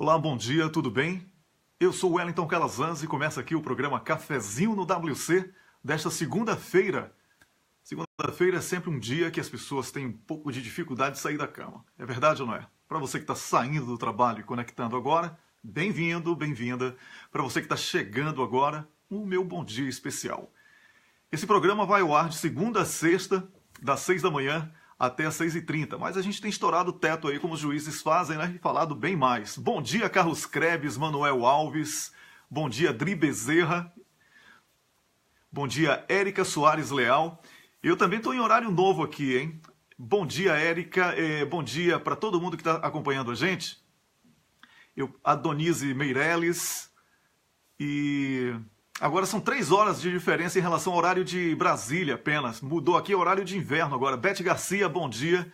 Olá, bom dia, tudo bem? Eu sou o Wellington Calazans e começa aqui o programa Cafezinho no WC desta segunda-feira. Segunda-feira é sempre um dia que as pessoas têm um pouco de dificuldade de sair da cama. É verdade ou não é? Para você que está saindo do trabalho e conectando agora, bem-vindo, bem-vinda. Para você que está chegando agora, o meu bom dia especial. Esse programa vai ao ar de segunda a sexta, das 6 da manhã até as 6h30, mas a gente tem estourado o teto aí, como os juízes fazem, né? E falado bem mais. Bom dia, Carlos Krebs, Manuel Alves. Bom dia, Dri Bezerra. Bom dia, Érica Soares Leal. Eu também estou em horário novo aqui, hein? Bom dia, Érica. Bom dia para todo mundo que está acompanhando a gente. A Donise Meirelles. E agora são 3 horas de diferença em relação ao horário de Brasília apenas. Mudou aqui, é horário de inverno agora. Beth Garcia, bom dia.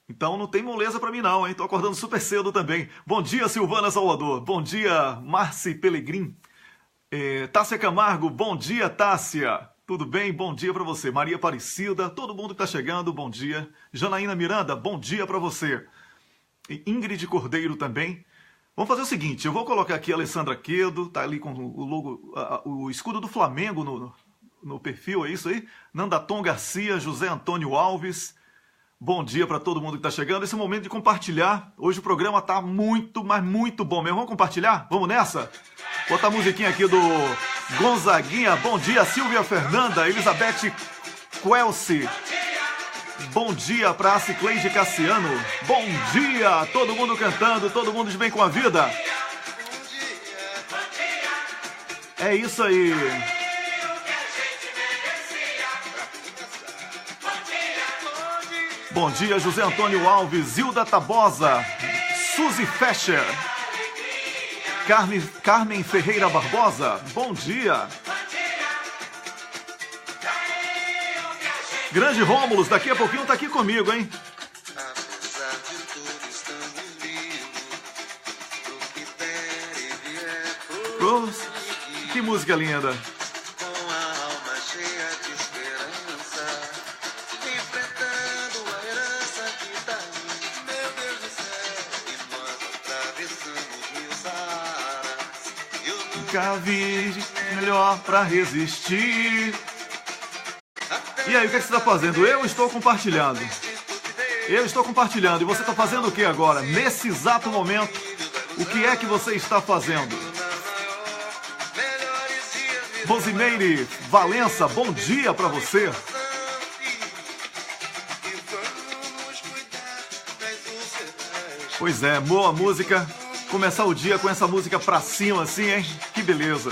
Então não tem moleza para mim não, hein? Tô acordando super cedo também. Bom dia, Silvana Salvador. Bom dia, Marci Pelegrim. Tássia Camargo, bom dia, Tássia. Tudo bem? Bom dia para você. Maria Aparecida, todo mundo que está chegando, bom dia. Janaína Miranda, bom dia para você. E Ingrid Cordeiro também. Vamos fazer o seguinte, eu vou colocar aqui a Alessandra Quedo, tá ali com o logo, o escudo do Flamengo no perfil, é isso aí? Nandaton Garcia, José Antônio Alves. Bom dia para todo mundo que está chegando. Esse é o momento de compartilhar. Hoje o programa tá muito, mas muito bom mesmo. Vamos compartilhar? Vamos nessa? Botar a musiquinha aqui do Gonzaguinha. Bom dia, Silvia Fernanda, Elizabeth Quelce. Bom dia para a Cicleide Cassiano. Bom dia, todo mundo cantando, todo mundo de bem com a vida. É isso aí. Bom dia, José Antônio Alves, Zilda Tabosa, Suzy Fescher, Carmen Ferreira Barbosa, bom dia. Grande Rômulos, daqui a pouquinho tá aqui comigo, hein? Que música linda. Nunca vi melhor pra resistir. E aí, o que você está fazendo? Eu estou compartilhando. Eu estou compartilhando. E você está fazendo o que agora? Nesse exato momento, o que é que você está fazendo? Rosimeire Valença, bom dia para você. Pois é, boa música. Começar o dia com essa música pra cima assim, hein? Que beleza.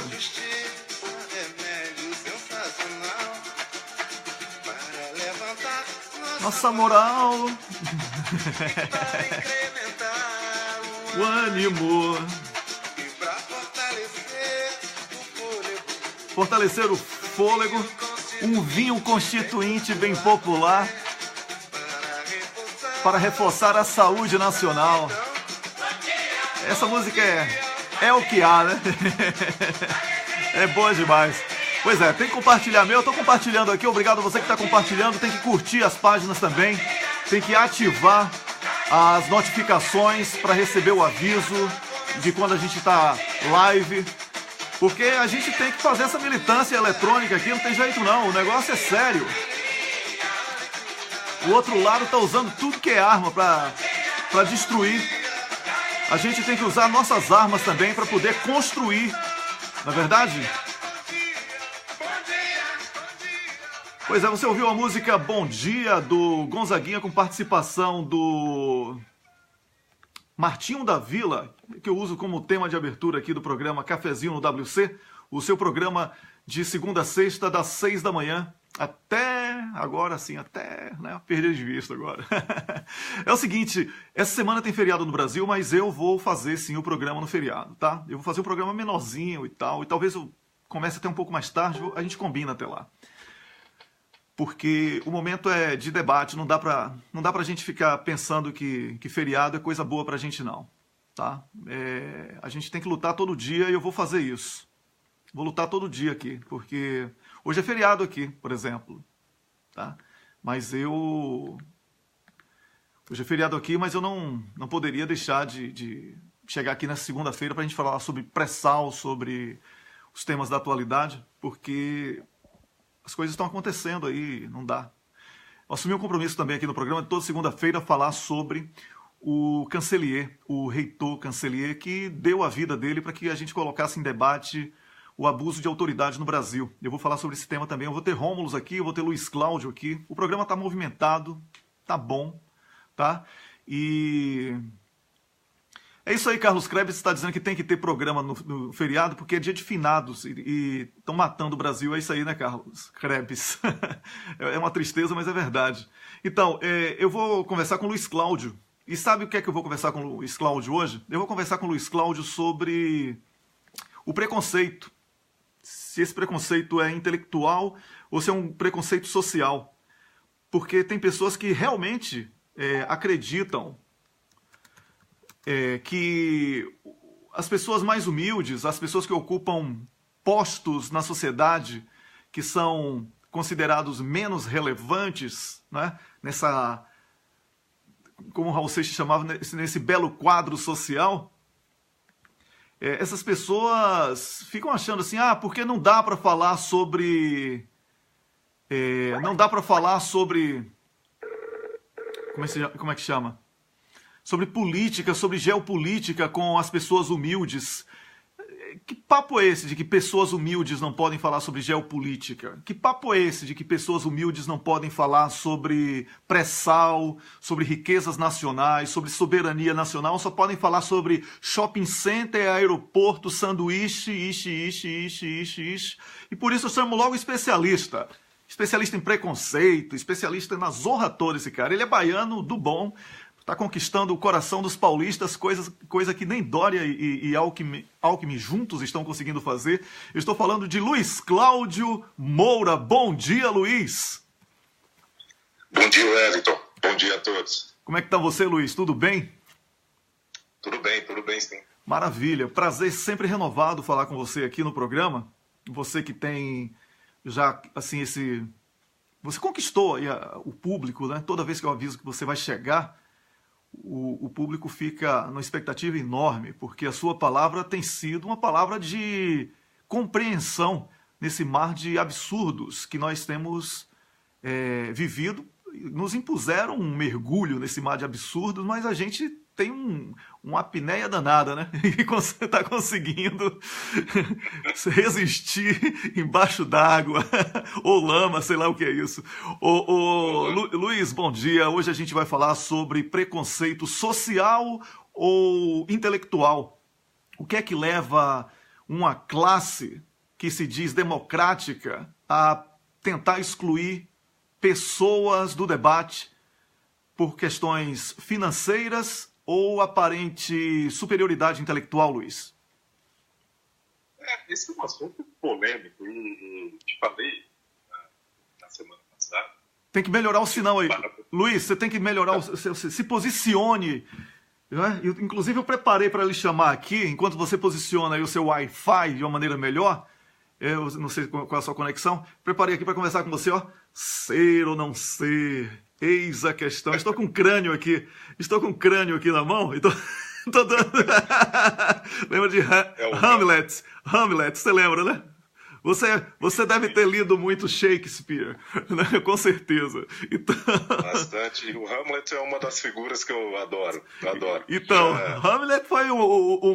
Nossa moral. O ânimo. Fortalecer o fôlego. Um vinho constituinte bem popular. Para reforçar a saúde nacional. Essa música é o que há, né? É boa demais. Pois é, tem que compartilhar meu. Eu tô compartilhando aqui, obrigado a você que está compartilhando. Tem que curtir as páginas também. Tem que ativar as notificações para receber o aviso de quando a gente está live. Porque a gente tem que fazer essa militância eletrônica aqui, não tem jeito não. O negócio é sério. O outro lado está usando tudo que é arma para destruir. A gente tem que usar nossas armas também para poder construir. Não é verdade? Pois é, você ouviu a música Bom Dia do Gonzaguinha com participação do Martinho da Vila, que eu uso como tema de abertura aqui do programa Cafezinho no WC, o seu programa de segunda a sexta, das 6 da manhã até agora sim, né, perder de vista agora. É o seguinte, essa semana tem feriado no Brasil, mas eu vou fazer sim o programa no feriado, tá? Eu vou fazer um programa menorzinho e tal, e talvez eu comece até um pouco mais tarde, a gente combina até lá. Porque o momento é de debate, não dá pra gente ficar pensando que feriado é coisa boa pra gente não, tá? A gente tem que lutar todo dia e eu vou fazer isso. Vou lutar todo dia aqui, porque hoje é feriado aqui, por exemplo, tá? Mas Hoje é feriado aqui, mas eu não poderia deixar de chegar aqui nessa segunda-feira para a gente falar sobre pré-sal, sobre os temas da atualidade, porque as coisas estão acontecendo aí, não dá. Eu assumi um compromisso também aqui no programa de toda segunda-feira falar sobre o Cancelier, o reitor Cancelier, que deu a vida dele para que a gente colocasse em debate o abuso de autoridade no Brasil. Eu vou falar sobre esse tema também. Eu vou ter Rômulus aqui, eu vou ter Luiz Cláudio aqui. O programa está movimentado, tá bom, tá? E é isso aí, Carlos Krebs está dizendo que tem que ter programa no feriado porque é dia de finados e estão matando o Brasil. É isso aí, né, Carlos Krebs? É uma tristeza, mas é verdade. Então, eu vou conversar com o Luiz Cláudio. E sabe o que é que eu vou conversar com o Luiz Cláudio hoje? Eu vou conversar com o Luiz Cláudio sobre o preconceito. Se esse preconceito é intelectual ou se é um preconceito social. Porque tem pessoas que realmente acreditam que as pessoas mais humildes, as pessoas que ocupam postos na sociedade que são considerados menos relevantes, né, como o Raul Seixas chamava, nesse belo quadro social, essas pessoas ficam achando assim, porque não dá para falar sobre... não dá para falar sobre... Como é que chama? Sobre política, sobre geopolítica com as pessoas humildes. Que papo é esse de que pessoas humildes não podem falar sobre geopolítica? Que papo é esse de que pessoas humildes não podem falar sobre pré-sal, sobre riquezas nacionais, sobre soberania nacional, só podem falar sobre shopping center, aeroporto, sanduíche, ishi. E por isso eu chamo logo especialista. Especialista em preconceito, especialista na zorra toda esse cara. Ele é baiano do bom, está conquistando o coração dos paulistas, coisa que nem Dória e Alckmin juntos estão conseguindo fazer. Eu estou falando de Luiz Cláudio Moura. Bom dia, Luiz. Bom dia, Wellington. Bom dia a todos. Como é que está você, Luiz? Tudo bem? Tudo bem, sim. Maravilha. Prazer sempre renovado falar com você aqui no programa. Você que tem já, assim, Você conquistou aí o público, né? Toda vez que eu aviso que você vai chegar, o público fica numa expectativa enorme, porque a sua palavra tem sido uma palavra de compreensão nesse mar de absurdos que nós temos vivido. Nos impuseram um mergulho nesse mar de absurdos, mas a gente tem uma apneia danada, né? E você está conseguindo resistir embaixo d'água, ou lama, sei lá o que é isso. Luiz, bom dia. Hoje a gente vai falar sobre preconceito social ou intelectual. O que é que leva uma classe que se diz democrática a tentar excluir pessoas do debate por questões financeiras ou aparente superioridade intelectual, Luiz? Esse é um assunto polêmico e te falei na semana passada. Tem que melhorar o sinal aí. Luiz, você tem que melhorar, se posicione. Né? Inclusive eu preparei para ele chamar aqui, enquanto você posiciona aí o seu Wi-Fi de uma maneira melhor, eu não sei qual é a sua conexão, preparei aqui para conversar com você, ó. Ser ou não ser... Eis a questão. Estou com um crânio aqui na mão. Estou dando... Lembra de Hamlet? Hamlet, você lembra, né? Você deve ter lido muito Shakespeare, né? Com certeza. Então... Bastante. O Hamlet é uma das figuras que eu adoro. Então, Hamlet foi o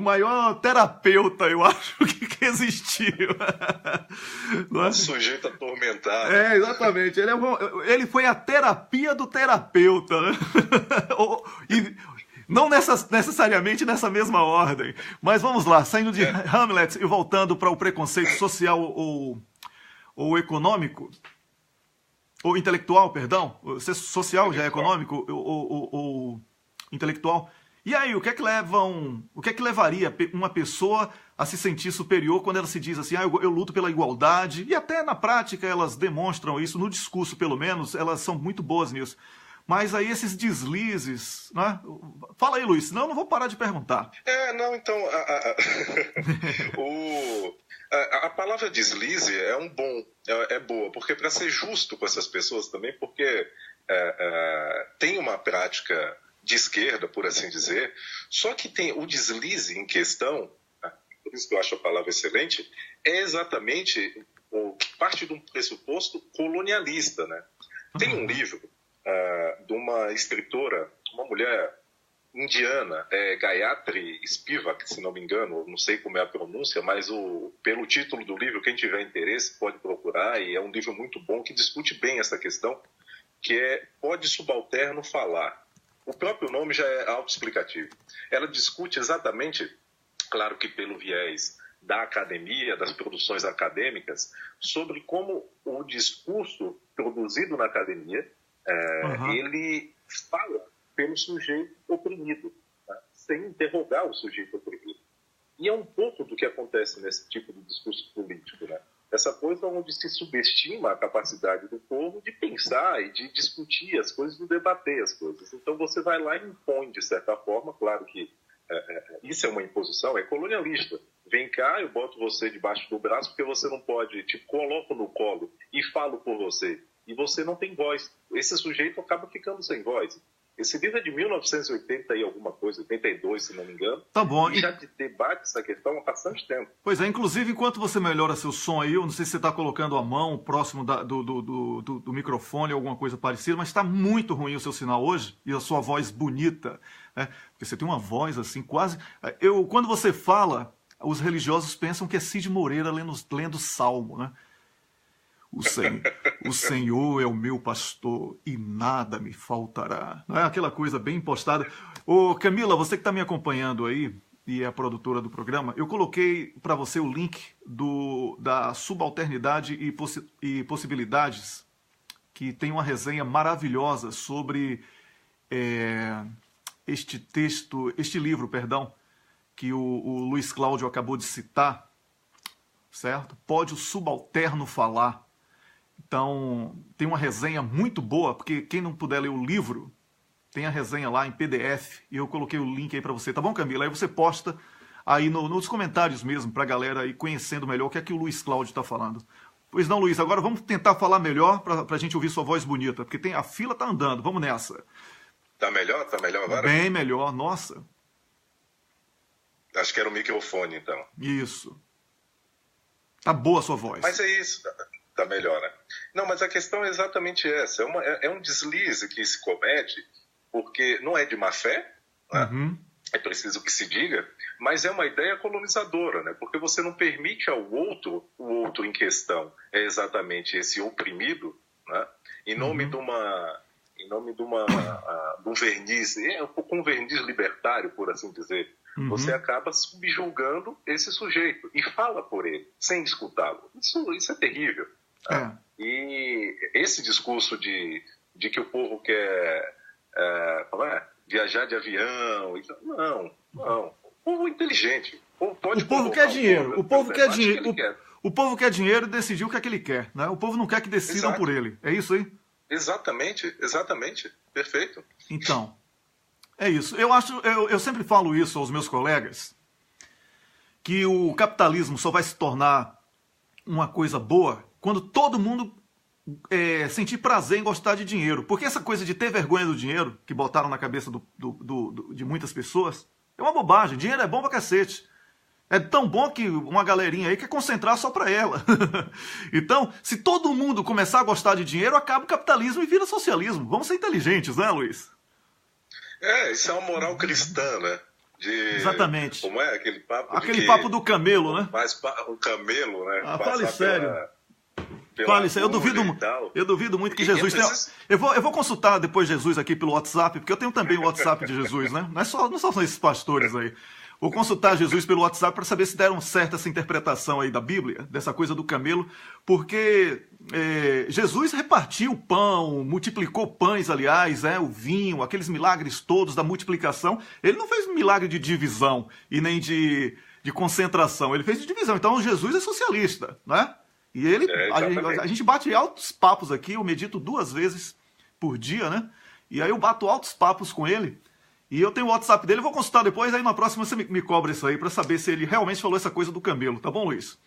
maior terapeuta, eu acho, que existiu. Um sujeito atormentado. Exatamente. Ele foi a terapia do terapeuta, né? Não necessariamente nessa mesma ordem. Mas vamos lá, saindo de Hamlet e voltando para o preconceito social ou econômico, ou intelectual, perdão. Social já é econômico ou intelectual. E aí, o que é que levaria uma pessoa a se sentir superior quando ela se diz assim, eu luto pela igualdade, e até na prática elas demonstram isso, no discurso pelo menos, elas são muito boas nisso. Mas aí esses deslizes, né? Fala aí, Luiz, senão eu não vou parar de perguntar. Então, a palavra deslize é boa, porque para ser justo com essas pessoas também, porque tem uma prática de esquerda, por assim dizer, só que tem o deslize em questão, por isso que eu acho a palavra excelente, é exatamente parte de um pressuposto colonialista, né? Tem um livro de uma escritora, uma mulher indiana, Gayatri Spivak, se não me engano, não sei como é a pronúncia, mas pelo título do livro, quem tiver interesse pode procurar, e é um livro muito bom que discute bem essa questão, que é Pode Subalterno Falar? O próprio nome já é autoexplicativo. Ela discute exatamente, claro que pelo viés da academia, das produções acadêmicas, sobre como o discurso produzido na academia, ele fala pelo sujeito oprimido, tá? Sem interrogar o sujeito oprimido. E é um pouco do que acontece nesse tipo de discurso político, né? Essa coisa onde se subestima a capacidade do povo de pensar e de discutir as coisas, de debater as coisas. Então você vai lá e impõe, de certa forma, claro que isso é uma imposição, é colonialista. Vem cá, eu boto você debaixo do braço porque você não pode, te coloco no colo e falo por você. E você não tem voz. Esse sujeito acaba ficando sem voz. Esse livro é de 1980 e alguma coisa, 82, se não me engano. Tá bom. E já debate essa questão há bastante tempo. Pois é, inclusive, enquanto você melhora seu som aí, eu não sei se você está colocando a mão próximo do microfone ou alguma coisa parecida, mas está muito ruim o seu sinal hoje e a sua voz bonita, né? Porque você tem uma voz assim, quase... Quando você fala, os religiosos pensam que é Cid Moreira lendo Salmo, né? O Senhor é o meu pastor e nada me faltará. Não é aquela coisa bem impostada. Ô, Camila, você que está me acompanhando aí e é a produtora do programa, eu coloquei para você o link da Subalternidade e Possibilidades, que tem uma resenha maravilhosa sobre este livro, que o Luiz Cláudio acabou de citar, certo? Pode o Subalterno Falar? Então, tem uma resenha muito boa, porque quem não puder ler o livro, tem a resenha lá em PDF, e eu coloquei o link aí para você, tá bom, Camila? Aí você posta aí nos comentários mesmo, pra galera ir conhecendo melhor o que é que o Luiz Cláudio tá falando. Pois não, Luiz, agora vamos tentar falar melhor pra gente ouvir sua voz bonita, porque a fila tá andando, vamos nessa. Tá melhor? Tá melhor agora? Bem melhor, nossa. Acho que era o microfone, então. Isso. Tá boa a sua voz. Mas é isso, tá melhor, né? Não, mas a questão é exatamente essa. É um deslize que se comete, porque não é de má fé, né? Uhum. É preciso que se diga, mas é uma ideia colonizadora, né? Porque você não permite ao outro, o outro em questão é exatamente esse oprimido, né? Em nome de um verniz, um verniz libertário, por assim dizer. Uhum. Você acaba subjulgando esse sujeito e fala por ele, sem escutá-lo. Isso é terrível. Né? E esse discurso de que o povo quer viajar de avião, não. O povo é inteligente. O povo quer dinheiro. O povo quer dinheiro. O povo quer dinheiro e decidir o que é que ele quer. Né? O povo não quer que decidam por ele. É isso aí? Exatamente. Perfeito. Então, é isso. Eu sempre falo isso aos meus colegas, que o capitalismo só vai se tornar uma coisa boa quando todo mundo sentir prazer em gostar de dinheiro. Porque essa coisa de ter vergonha do dinheiro, que botaram na cabeça de muitas pessoas, é uma bobagem. Dinheiro é bom pra cacete. É tão bom que uma galerinha aí quer concentrar só pra ela. Então, se todo mundo começar a gostar de dinheiro, acaba o capitalismo e vira socialismo. Vamos ser inteligentes, né, Luiz? Isso é uma moral cristã, né? Exatamente. Como é aquele papo? Aquele papo do camelo, né? O camelo, né? Fale sério. Fale sério. Eu duvido muito que Jesus tenha... Eu vou consultar depois Jesus aqui pelo WhatsApp, porque eu tenho também o WhatsApp de Jesus, né? Não são esses pastores aí. Vou consultar Jesus pelo WhatsApp para saber se deram certa essa interpretação aí da Bíblia, dessa coisa do camelo, porque Jesus repartiu o pão, multiplicou pães, aliás, o vinho, aqueles milagres todos da multiplicação. Ele não fez milagre de divisão e nem de concentração, ele fez de divisão. Então Jesus é socialista, né? E ele, a gente bate altos papos aqui, eu medito 2 vezes por dia, né? E aí eu bato altos papos com ele. E eu tenho o WhatsApp dele, eu vou consultar depois, aí na próxima você me cobra isso aí, pra saber se ele realmente falou essa coisa do camelo, tá bom, Luiz?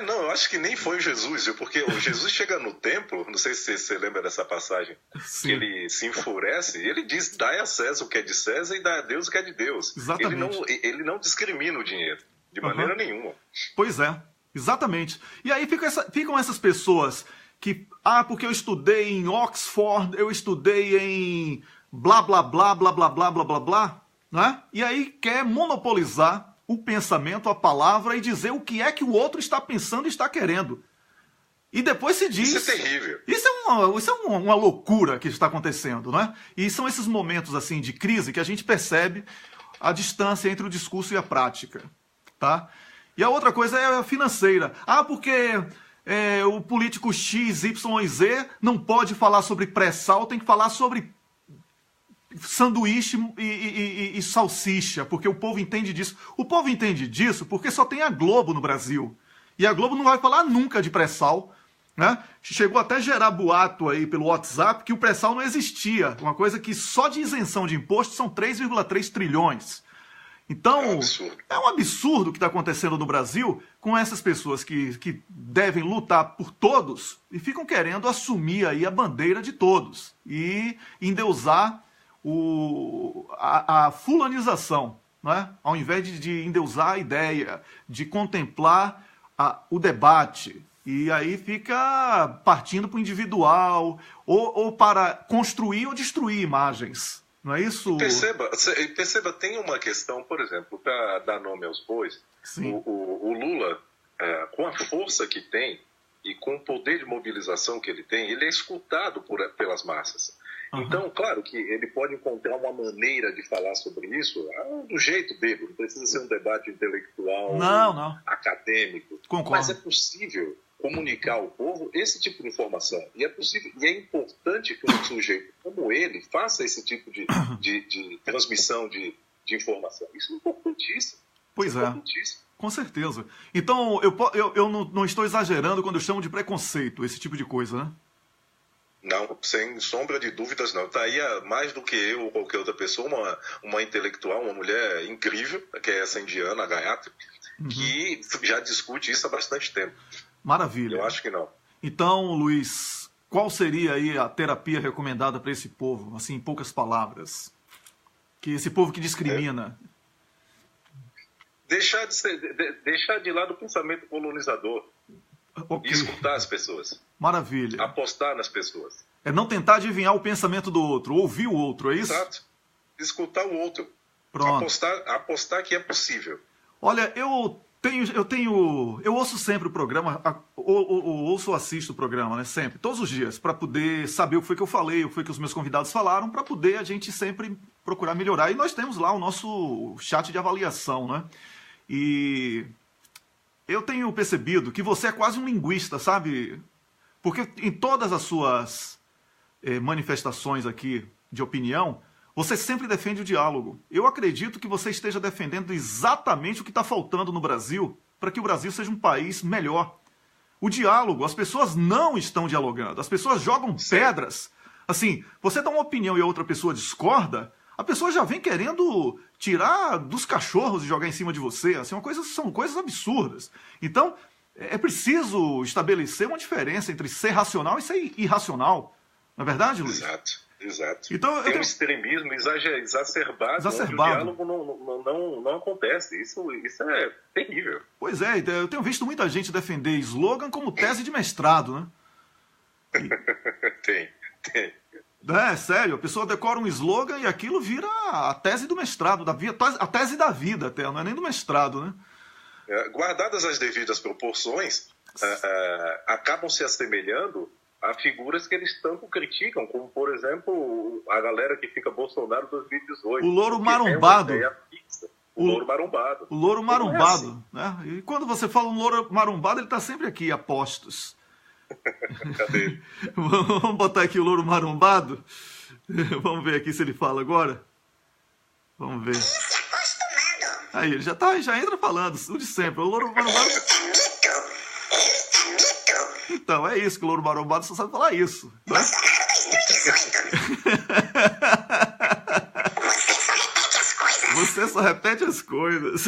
Não, eu acho que nem foi o Jesus, viu? Porque o Jesus chega no templo, não sei se você lembra dessa passagem, Sim. que ele se enfurece, ele diz, dai a César o que é de César e dai a Deus o que é de Deus. Exatamente. Ele não discrimina o dinheiro, de maneira nenhuma. Pois é, exatamente. E aí ficam essas pessoas que, porque eu estudei em Oxford, eu estudei em blá, blá, blá, blá, blá, blá, blá, blá, blá, né? E aí quer monopolizar o pensamento, a palavra e dizer o que é que o outro está pensando e está querendo. E depois se diz... Isso é terrível. Isso é uma loucura que está acontecendo, né? E são esses momentos assim de crise que a gente percebe a distância entre o discurso e a prática, tá? E a outra coisa é a financeira. Porque o político X, Y e Z não pode falar sobre pré-sal, tem que falar sobre sanduíche e salsicha, porque o povo entende disso. O povo entende disso porque só tem a Globo no Brasil. E a Globo não vai falar nunca de pré-sal, né? Chegou até a gerar boato aí pelo WhatsApp que o pré-sal não existia. Uma coisa que só de isenção de imposto são 3,3 trilhões. Então, é um absurdo o que está acontecendo no Brasil com essas pessoas que devem lutar por todos e ficam querendo assumir aí a bandeira de todos e endeusar a fulanização, né? Ao invés de endeusar a ideia, de contemplar o debate. E aí fica partindo para o individual ou para construir ou destruir imagens. Não é isso? Perceba, tem uma questão, por exemplo, para dar nome aos bois, o Lula, com a força que tem e com o poder de mobilização que ele tem, ele é escutado pelas massas. Uhum. Então, claro que ele pode encontrar uma maneira de falar sobre isso do jeito dele, não precisa ser um debate intelectual, não. acadêmico. Concordo. Mas é possível comunicar ao povo esse tipo de informação. E é importante que um sujeito como ele faça esse tipo de transmissão de informação. Isso é importantíssimo. Pois é. Com certeza. Então, eu não estou exagerando quando eu chamo de preconceito, esse tipo de coisa, né? Não, sem sombra de dúvidas não. Está aí mais do que eu ou qualquer outra pessoa, uma intelectual, uma mulher incrível, que é essa indiana, a Gayatri, que já discute isso há bastante tempo. Maravilha. Eu acho que não. Então, Luiz, qual seria aí a terapia recomendada para esse povo, assim, em poucas palavras? Que esse povo que discrimina. Deixar de lado o pensamento colonizador. Okay. E escutar as pessoas. Maravilha. Apostar nas pessoas. É não tentar adivinhar o pensamento do outro, ouvir o outro, é isso? Exato. Escutar o outro. Pronto. Apostar que é possível. Olha, eu ouço sempre o programa, ouço ou assisto o programa, né? Sempre, todos os dias, para poder saber o que foi que eu falei, o que foi que os meus convidados falaram, para poder a gente sempre procurar melhorar. E nós temos lá o nosso chat de avaliação, né? E eu tenho percebido que você é quase um linguista, sabe? Porque em todas as suas manifestações aqui de opinião, você sempre defende o diálogo. Eu acredito que você esteja defendendo exatamente o que está faltando no Brasil para que o Brasil seja um país melhor. O diálogo, as pessoas não estão dialogando, as pessoas jogam pedras. Assim, você dá uma opinião e a outra pessoa discorda, a pessoa já vem querendo tirar dos cachorros e jogar em cima de você. Assim, são coisas absurdas. Então, é preciso estabelecer uma diferença entre ser racional e ser irracional. Não é verdade, Luiz? Exato. Então, tem um extremismo exacerbado. Onde o diálogo não acontece. Isso é terrível. Pois é, eu tenho visto muita gente defender slogan como tese de mestrado, né? Tem. É sério, a pessoa decora um slogan e aquilo vira a tese do mestrado, a tese da vida até, não é nem do mestrado, né? Guardadas as devidas proporções, acabam se assemelhando a figuras que eles tanto criticam, como, por exemplo, a galera que fica Bolsonaro 2018. O louro marombado. O louro marombado. O louro marombado. Né? E quando você fala um louro marombado, ele está sempre aqui, a postos. Cadê? Vamos botar aqui o louro marombado. Vamos ver aqui se ele fala agora. Vamos ver. Aí, ele já entra falando, o de sempre. O louro marombado. Então, é isso que o louro marombado só sabe falar isso. Né? Você só repete as coisas.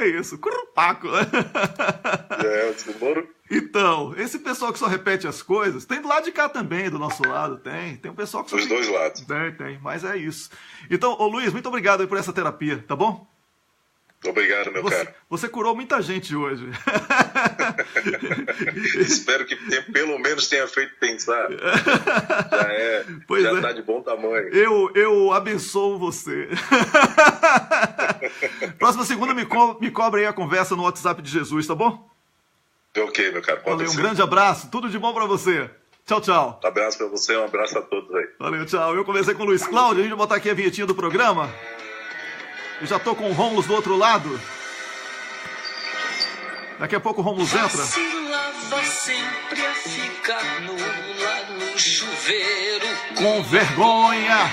isso? Currupaco. O Moro. Então, esse pessoal que só repete as coisas, tem do lado de cá também, do nosso lado, tem um pessoal que só... Dos dois lados. Tem, mas é isso. Então, ô Luiz, muito obrigado aí por essa terapia, tá bom? Obrigado, meu caro. Você curou muita gente hoje. Espero que pelo menos tenha feito pensar. Já está de bom tamanho. Eu abençoo você. Próxima segunda me cobre aí a conversa no WhatsApp de Jesus, tá bom? Ok, meu caro. Valeu, um grande abraço. Tudo de bom pra você. Tchau, tchau. Um abraço pra você, um abraço a todos aí. Valeu, tchau. Eu conversei com o Luiz Cláudio. A gente vai botar aqui a vinhetinha do programa. Eu já tô com o Rômulus do outro lado. Daqui a pouco o Rômulus entra. Vacilava sempre a ficar lá no chuveiro. Com vergonha.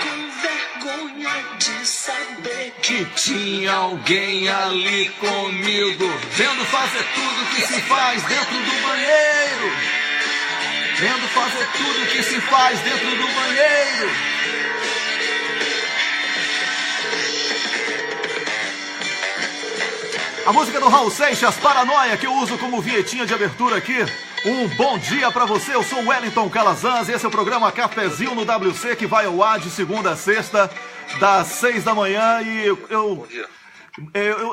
Com vergonha de saber que tinha alguém ali comigo. Vendo fazer tudo que se faz dentro do banheiro. Vendo fazer tudo que se faz dentro do banheiro. A música do Raul Seixas, Paranoia, que eu uso como vinhetinha de abertura aqui. Um bom dia pra você, eu sou o Wellington Calazans e esse é o programa Cafezinho no WC, que vai ao ar de segunda a sexta, das 6 da manhã. E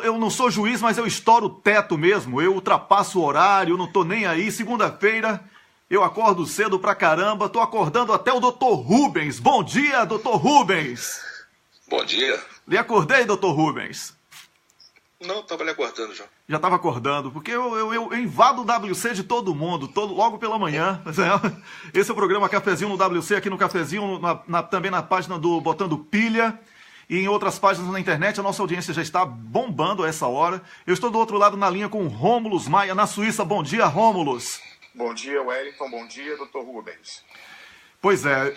eu não sou juiz, mas eu estouro o teto mesmo, eu ultrapasso o horário, não tô nem aí. Segunda-feira eu acordo cedo pra caramba, tô acordando até o Dr. Rubens. Bom dia, Dr. Rubens. Bom dia. Lhe acordei, Dr. Rubens? Não, estava lhe aguardando já. Já estava acordando, porque eu invado o WC de todo mundo, logo pela manhã. Esse é o programa Cafezinho no WC, aqui no Cafezinho, também na página do Botando Pilha e em outras páginas na internet. A nossa audiência já está bombando a essa hora. Eu estou do outro lado na linha com o Rômulus Maia, na Suíça. Bom dia, Rômulus. Bom dia, Wellington. Bom dia, Dr. Rubens. Pois é,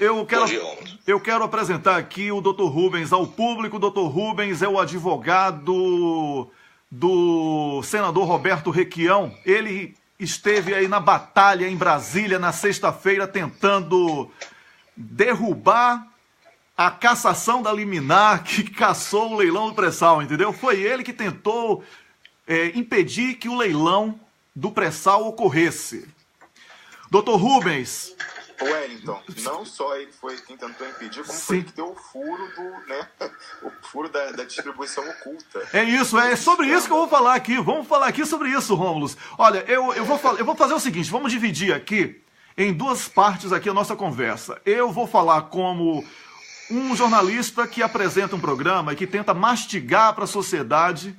eu quero apresentar aqui o Dr. Rubens ao público. O Dr. Rubens é o advogado do senador Roberto Requião. Ele esteve aí na batalha em Brasília na sexta-feira tentando derrubar a cassação da liminar que cassou o leilão do pré-sal, entendeu? Foi ele que tentou impedir que o leilão do pré-sal ocorresse. Dr. Rubens... Wellington, não só ele foi quem tentou impedir, como foi que deu o furo o furo da distribuição oculta. É isso, é sobre isso que eu vou falar aqui. Vamos falar aqui sobre isso, Rômulus. Olha, eu vou fazer o seguinte, vamos dividir aqui em duas partes aqui a nossa conversa. Eu vou falar como um jornalista que apresenta um programa e que tenta mastigar para a sociedade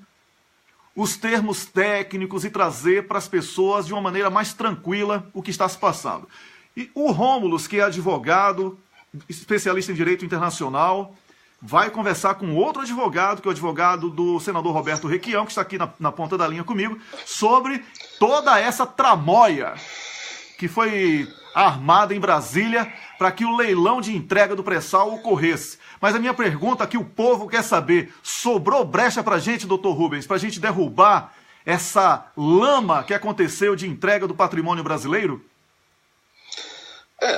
os termos técnicos e trazer para as pessoas de uma maneira mais tranquila o que está se passando. E o Rômulus, que é advogado, especialista em direito internacional, vai conversar com outro advogado, que é o advogado do senador Roberto Requião, que está aqui na ponta da linha comigo, sobre toda essa tramóia que foi armada em Brasília para que o leilão de entrega do pré-sal ocorresse. Mas a minha pergunta que o povo quer saber, sobrou brecha para a gente, doutor Rubens, para a gente derrubar essa lama que aconteceu de entrega do patrimônio brasileiro?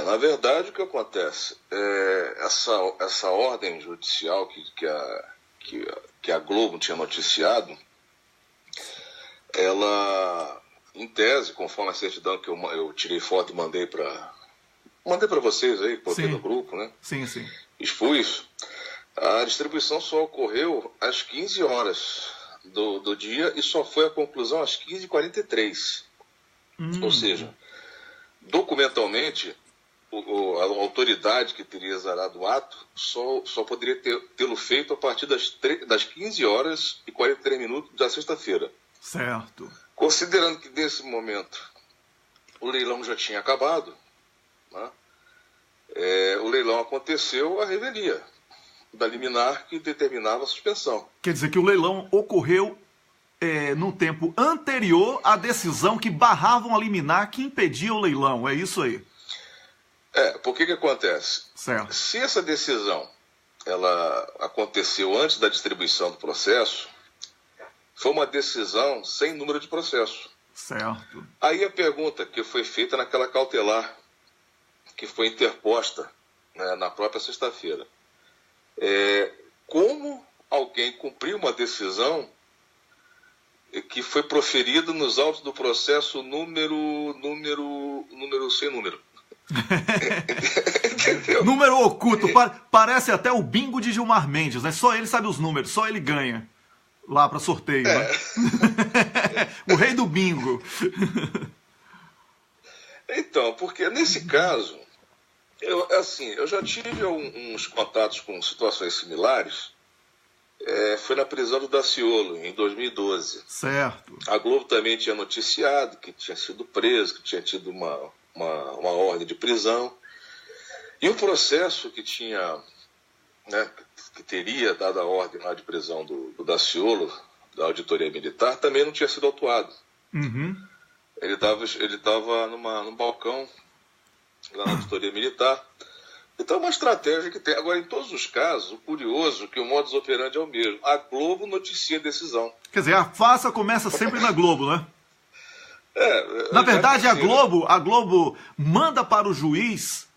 Na verdade, o que acontece? Essa ordem judicial que a Globo tinha noticiado, ela, em tese, conforme a certidão que eu tirei foto e mandei para vocês aí, coloquei no grupo, né? Sim, sim. Expus, a distribuição só ocorreu às 15 horas do dia e só foi a conclusão às 15h43. Ou seja, documentalmente, a autoridade que teria exarado o ato só poderia tê-lo feito a partir das 15 horas e 43 minutos da sexta-feira. Certo. Considerando que nesse momento o leilão já tinha acabado, né? O leilão aconteceu a revelia da liminar que determinava a suspensão. Quer dizer que o leilão ocorreu no tempo anterior à decisão que barravam a liminar que impedia o leilão, é isso aí? Por que acontece? Certo. Se essa decisão ela aconteceu antes da distribuição do processo, foi uma decisão sem número de processo. Certo. Aí a pergunta que foi feita naquela cautelar, que foi interposta, né, na própria sexta-feira, como alguém cumpriu uma decisão que foi proferida nos autos do processo número sem número. Entendeu? Número oculto. Parece até o bingo de Gilmar Mendes, né? Só ele sabe os números, só ele ganha lá para sorteio, né? O rei do bingo. Então, porque nesse caso, eu já tive uns contatos com situações similares. Foi na prisão do Daciolo, em 2012. Certo. A Globo também tinha noticiado que tinha sido preso, que tinha tido uma ordem de prisão. E o processo que tinha, né, que teria dado a ordem lá de prisão do Daciolo, da auditoria militar, também não tinha sido autuado. Uhum. Ele estava num balcão lá na auditoria militar. Então é uma estratégia que tem. Agora, em todos os casos, o curioso é que o modus operandi é o mesmo. A Globo noticia a decisão. Quer dizer, a farsa começa sempre na Globo, né? Na verdade, a Globo manda para o juiz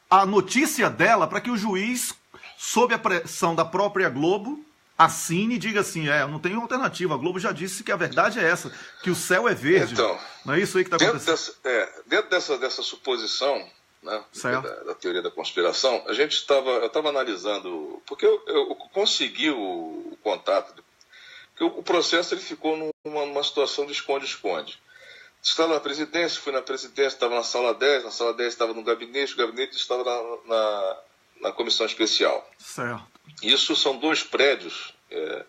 a notícia dela para que o juiz, sob a pressão da própria Globo, assine e diga assim, não tem alternativa. A Globo já disse que a verdade é essa, que o céu é verde. Então, não é isso aí que está acontecendo? Dentro dessa suposição, né, da teoria da conspiração, eu estava analisando, porque eu consegui o contato, porque o processo ele ficou numa situação de esconde-esconde. Estava na presidência, fui na presidência, estava na sala 10 estava no gabinete, o gabinete estava na comissão especial. Certo. Isso são 2 prédios, não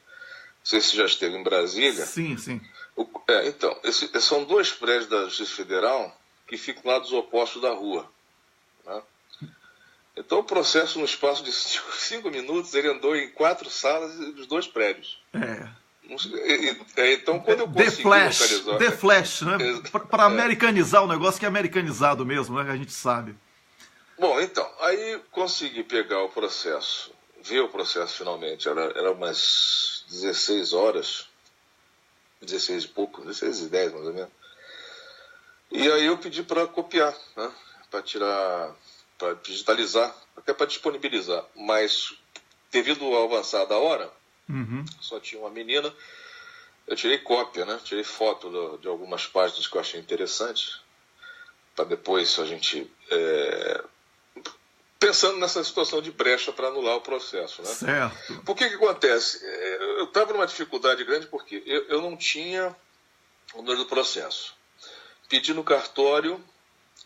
sei se já esteve em Brasília. Sim, sim. Então, são 2 prédios da Justiça Federal que ficam lá dos opostos da rua. Né? Então, o processo, no espaço de 5 minutos, ele andou em 4 salas dos 2 prédios. Então, quando eu consegui localizar... The Flash, né? Para americanizar o negócio, que é americanizado mesmo, né? Que a gente sabe. Bom, então, aí consegui pegar o processo, ver o processo finalmente. Era umas 16 horas, 16 e pouco, 16 e 10 mais ou menos. E aí eu pedi para copiar, né? Para tirar, para digitalizar, até para disponibilizar. Mas, devido ao avançar da hora, só tinha uma menina, eu tirei cópia, né? Tirei foto de algumas páginas que eu achei interessantes, para depois a gente... pensando nessa situação de brecha para anular o processo, né? Certo. Por que acontece? Eu estava numa dificuldade grande porque eu não tinha o número do processo. Pedi no cartório,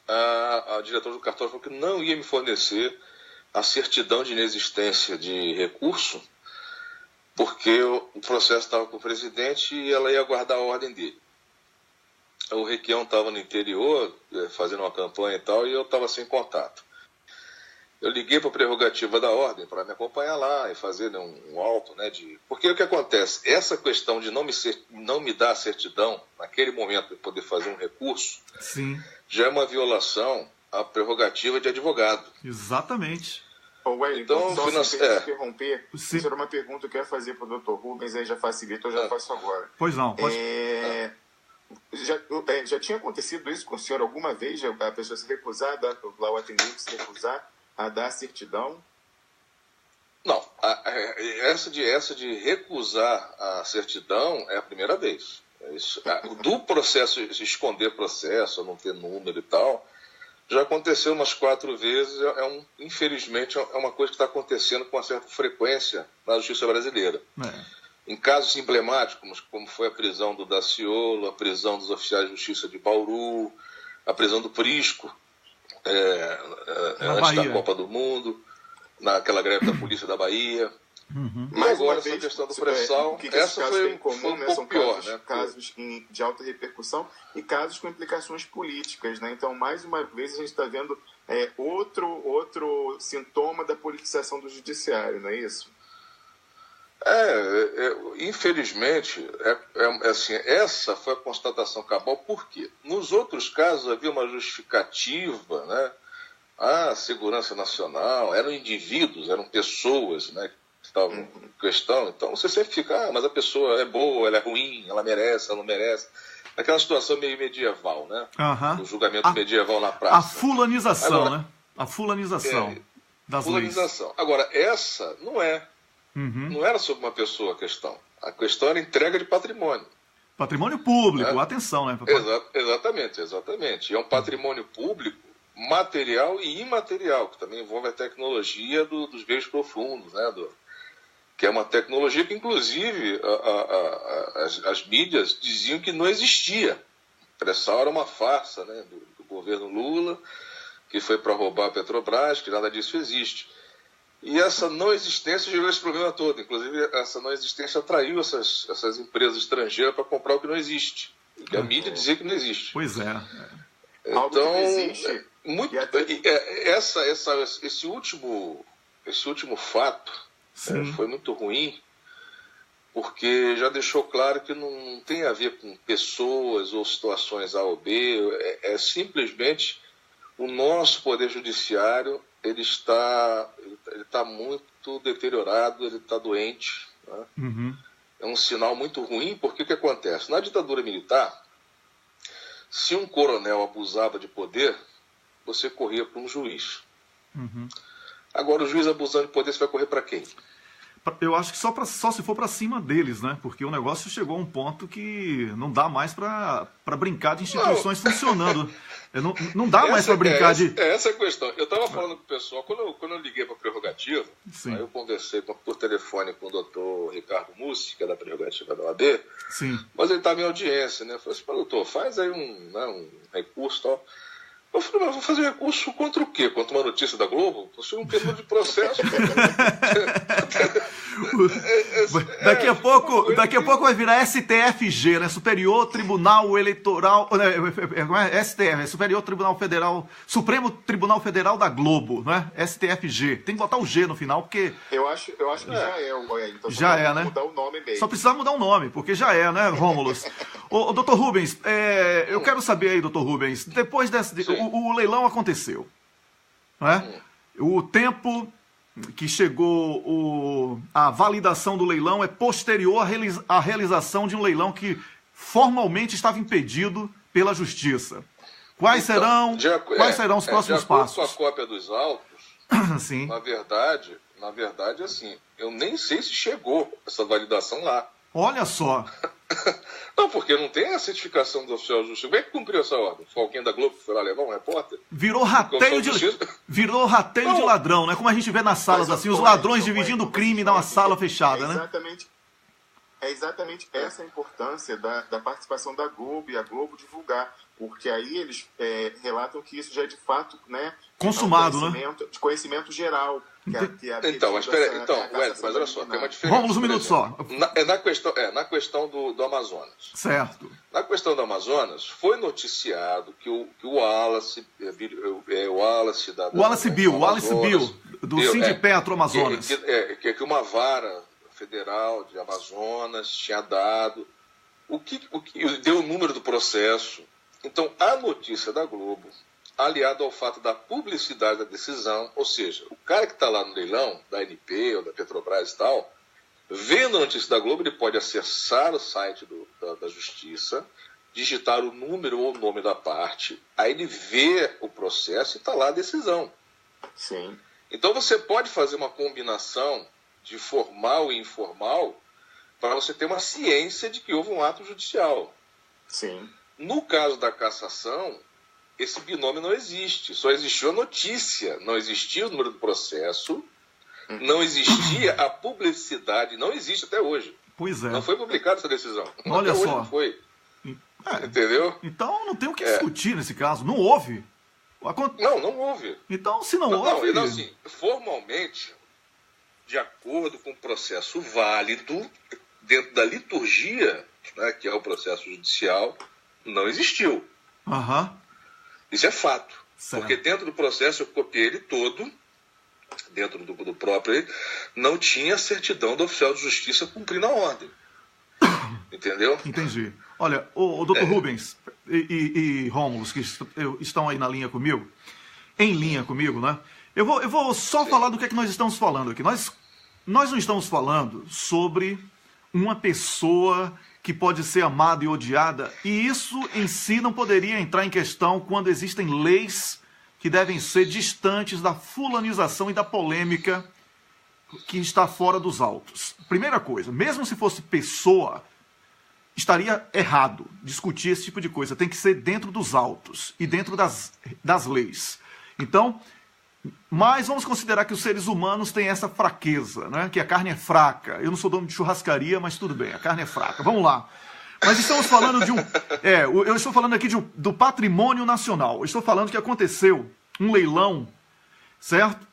a diretora do cartório falou que não ia me fornecer a certidão de inexistência de recurso, porque o processo estava com o presidente e ela ia aguardar a ordem dele. O Requião estava no interior, fazendo uma campanha e tal, e eu estava sem contato. Eu liguei para a prerrogativa da ordem para me acompanhar lá e fazer um auto, né? Porque o que acontece? Essa questão de não me dar a certidão naquele momento para poder fazer um recurso, sim, já é uma violação à prerrogativa de advogado. Exatamente. Então, só se interromper, sim, isso era uma pergunta que eu ia fazer para o Dr. Rubens, aí já facilita, eu já faço agora. Pois não, pode... Já tinha acontecido isso com o senhor alguma vez? A pessoa se recusar, lá o atendente se recusar a dar a certidão? Não, essa de recusar a certidão é a primeira vez. Do processo, esconder processo, não ter número e tal, já aconteceu umas 4 vezes, infelizmente é uma coisa que está acontecendo com uma certa frequência na justiça brasileira. Em casos emblemáticos, como foi a prisão do Daciolo, a prisão dos oficiais de justiça de Bauru, a prisão do Prisco, antes da Copa do Mundo, naquela greve da polícia da Bahia. Mais agora uma vez, essa questão do pré-sal, essa foi em comum, né? São pior, casos de alta repercussão e casos com implicações políticas, né? Então, mais uma vez, a gente está vendo outro sintoma da politização do judiciário, não é isso? Infelizmente, assim, essa foi a constatação cabal. Por quê? Nos outros casos havia uma justificativa, né? A segurança nacional, eram indivíduos, eram pessoas, né, que estavam em questão. Então você sempre fica, mas a pessoa é boa, ela é ruim, ela merece, ela não merece. Aquela situação meio medieval, né? O julgamento medieval na praça. A fulanização, agora, né? A fulanização das leis. Agora, essa não é Não era sobre uma pessoa a questão. A questão era entrega de patrimônio. Patrimônio público, atenção, né? Exatamente. E é um patrimônio público material e imaterial, que também envolve a tecnologia dos meios profundos, né? Que é uma tecnologia que, inclusive, as mídias diziam que não existia. O pré-sal era uma farsa, né? Do governo Lula, que foi para roubar a Petrobras, que nada disso existe. E essa não existência gerou esse problema todo. Inclusive, essa não existência atraiu essas empresas estrangeiras para comprar o que não existe. Que a mídia dizia que não existe. Pois é. Então, esse último fato foi muito ruim, porque já deixou claro que não tem a ver com pessoas ou situações A ou B, é simplesmente o nosso Poder Judiciário, ele está muito deteriorado, ele está doente. Né? É um sinal muito ruim, porque o que acontece? Na ditadura militar, se um coronel abusava de poder, você corria para um juiz. Agora, o juiz abusando de poder, você vai correr para quem? Eu acho que só se for para cima deles, né? Porque o negócio chegou a um ponto que não dá mais para brincar de instituições funcionando. Não dá mais para brincar de... Essa é a questão. Eu estava falando com o pessoal, quando eu liguei para a Prerrogativa, aí eu conversei por telefone com o doutor Ricardo Mussi, que é da Prerrogativa da OAB, mas ele estava em audiência, né? Eu falei assim, doutor, faz aí um recurso e tal. Eu falei, mas vou fazer recurso contra o quê? Contra uma notícia da Globo? Você um pedido de processo. Daqui a pouco vai virar STFG, né? Superior Tribunal Eleitoral... STF, Superior Tribunal Federal... Supremo Tribunal Federal da Globo, né? STFG. Tem que botar o G no final, porque... Eu acho que já é o Goiás. Então já é, né? Mudar o nome mesmo. Só precisa mudar o nome, porque já é, né, Rômulus? Ô, doutor Rubens, eu quero saber aí, doutor Rubens, depois desse... O leilão aconteceu, né? O tempo que chegou a validação do leilão é posterior à realização de um leilão que formalmente estava impedido pela Justiça. Quais serão os próximos passos? Com a cópia dos autos, Sim. Na verdade, assim, eu nem sei se chegou essa validação lá. Olha só. Não, porque não tem a certificação do oficial de justiça. Como é que cumpriu essa ordem? Foi alguém da Globo que foi lá levar um repórter? Virou rateio de ladrão, né? Como a gente vê nas salas assim, os ladrões dividindo o crime numa sala fechada, né? É exatamente essa a importância da participação da Globo e a Globo divulgar, porque aí eles relatam que isso já é de fato, né, consumado, de conhecimento geral. Mas olha só, tem uma diferença. Vamos um minuto só. Na questão do Amazonas. Certo. Na questão do Amazonas, foi noticiado que o Wallace Bill, do Sindipetro Amazonas. Que uma vara federal de Amazonas tinha dado. O que deu o número do processo. Então, a notícia da Globo, aliado ao fato da publicidade da decisão, ou seja, o cara que está lá no leilão, da ANP ou da Petrobras e tal, vendo a notícia da Globo, ele pode acessar o site da Justiça, digitar o número ou o nome da parte, aí ele vê o processo e está lá a decisão. Sim. Então você pode fazer uma combinação de formal e informal para você ter uma ciência de que houve um ato judicial. Sim. No caso da cassação, esse binômio não existe. Só existiu a notícia, não existia o número do processo, não existia a publicidade, não existe até hoje. Pois é. Não foi publicada essa decisão. Olha até só. Hoje não foi. Entendeu? Então não tem o que discutir nesse caso. Não houve. Não houve. Então, se não houve... Não, assim, formalmente, de acordo com o processo válido, dentro da liturgia, né, que é o processo judicial, não existiu. Isso é fato. Certo. Porque dentro do processo, eu copiei ele todo, dentro do próprio, não tinha certidão do oficial de justiça cumprindo a ordem. Entendeu? Entendi. Olha, o doutor Rubens e Rômulus, que estão aí em linha comigo, né? Eu vou só falar do que é que nós estamos falando aqui. Nós não estamos falando sobre uma pessoa que pode ser amada e odiada, e isso em si não poderia entrar em questão quando existem leis que devem ser distantes da fulanização e da polêmica que está fora dos autos. Primeira coisa, mesmo se fosse pessoa, estaria errado discutir esse tipo de coisa. Tem que ser dentro dos autos e dentro das leis. Então, mas vamos considerar que os seres humanos têm essa fraqueza, né? Que a carne é fraca. Eu não sou dono de churrascaria, mas tudo bem, a carne é fraca. Vamos lá. Mas estamos falando de eu estou falando aqui do patrimônio nacional. Eu estou falando que aconteceu um leilão, certo?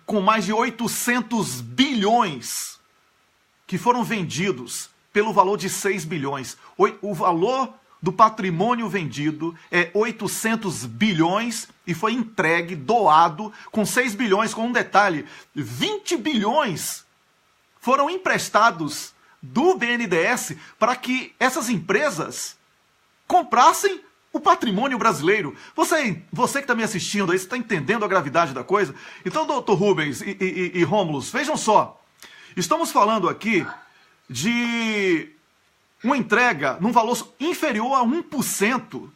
Com mais de 800 bilhões que foram vendidos pelo valor de 6 bilhões. O valor do patrimônio vendido é 800 bilhões e foi entregue, doado, com 6 bilhões, com um detalhe, 20 bilhões foram emprestados do BNDES para que essas empresas comprassem o patrimônio brasileiro. Você que está me assistindo aí, você está entendendo a gravidade da coisa? Então, doutor Rubens e Rômulus, vejam só, estamos falando aqui de uma entrega num valor inferior a 1%.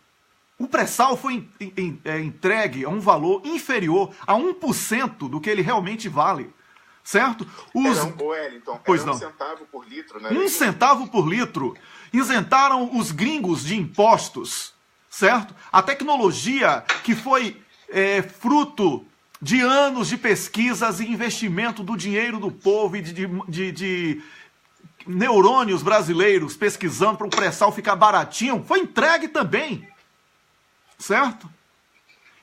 O pré-sal foi entregue a um valor inferior a 1% do que ele realmente vale. Certo? Wellington, pois era não. 1 centavo por litro, né? 1 centavo por litro. Isentaram os gringos de impostos. Certo? A tecnologia que foi fruto de anos de pesquisas e investimento do dinheiro do povo e de neurônios brasileiros pesquisando para o pré-sal ficar baratinho, foi entregue também. Certo?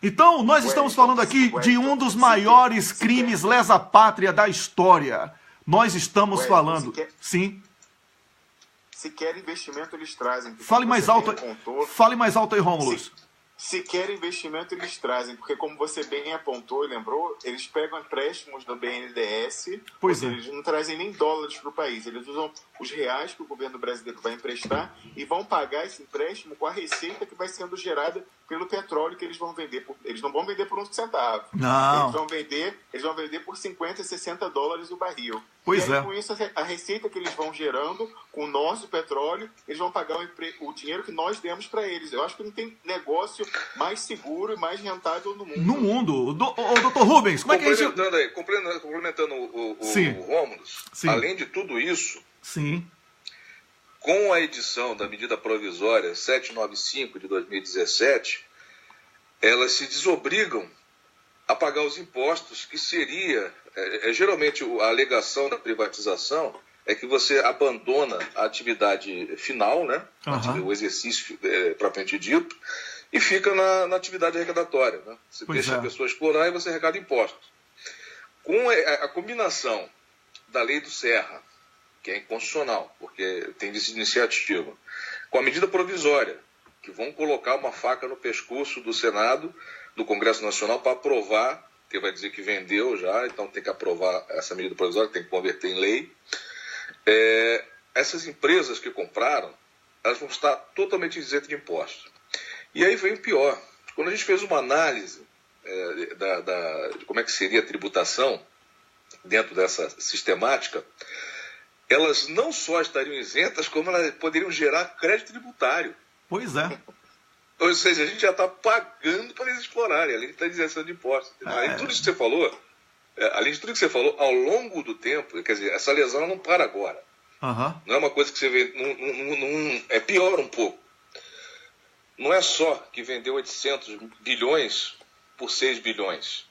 Então, nós estamos falando aqui de um dos maiores crimes lesa-pátria da história. Nós estamos falando... Sim. Se quer investimento, eles trazem. Fale mais alto aí, Rômulus. Se quer investimento, eles trazem, porque como você bem apontou e lembrou, eles pegam empréstimos do BNDES, eles não trazem nem dólares para o país, eles usam os reais que o governo brasileiro vai emprestar e vão pagar esse empréstimo com a receita que vai sendo gerada pelo petróleo que eles vão vender. Eles não vão vender por 1 centavo. Não. Eles vão vender por 50, 60 dólares o barril. Pois é. Com isso, a receita que eles vão gerando com o nosso petróleo, eles vão pagar o dinheiro que nós demos para eles. Eu acho que não tem negócio mais seguro e mais rentável no mundo. No mundo. Doutor Rubens, como é que a gente... Complementando o Rômulus, além de tudo isso, sim, com a edição da medida provisória 795 de 2017, elas se desobrigam a pagar os impostos, que seria... geralmente a alegação da privatização é que você abandona a atividade final, né? O exercício propriamente dito, e fica na atividade arrecadatória. Né? Você deixa a pessoa explorar e você arrecada impostos. Com a combinação da lei do Serra, que é inconstitucional, porque tem vice de iniciativa, com a medida provisória, que vão colocar uma faca no pescoço do Senado, do Congresso Nacional, para aprovar, que vai dizer que vendeu já, então tem que aprovar essa medida provisória, tem que converter em lei. Essas empresas que compraram, elas vão estar totalmente isentas de impostos. E aí vem o pior. Quando a gente fez uma análise de como é que seria a tributação dentro dessa sistemática, elas não só estariam isentas, como elas poderiam gerar crédito tributário. Pois é. Ou seja, a gente já está pagando para eles explorarem, além de estar isenção de impostos. Além de tudo isso que você falou, ao longo do tempo, quer dizer, essa lesão não para agora. Não é uma coisa que você vê, é pior um pouco. Não é só que vendeu 800 bilhões por 6 bilhões.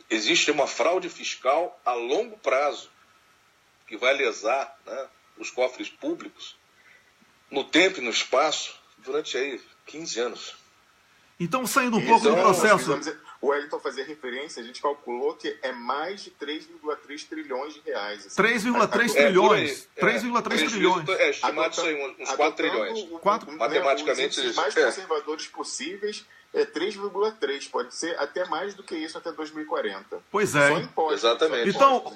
Existe uma fraude fiscal a longo prazo que vai lesar, né, os cofres públicos no tempo e no espaço durante aí 15 anos. Então, saindo um pouco do processo... O Wellington fazia referência, a gente calculou que é mais de 3,3 trilhões de reais. Assim. 3,3 trilhões. 3,3 trilhões. Estimado isso aí, uns 4 trilhões. Matematicamente, os mais conservadores possíveis, 3,3. Pode ser até mais do que isso até 2040. Pois é. Só impostos. Exatamente. Então...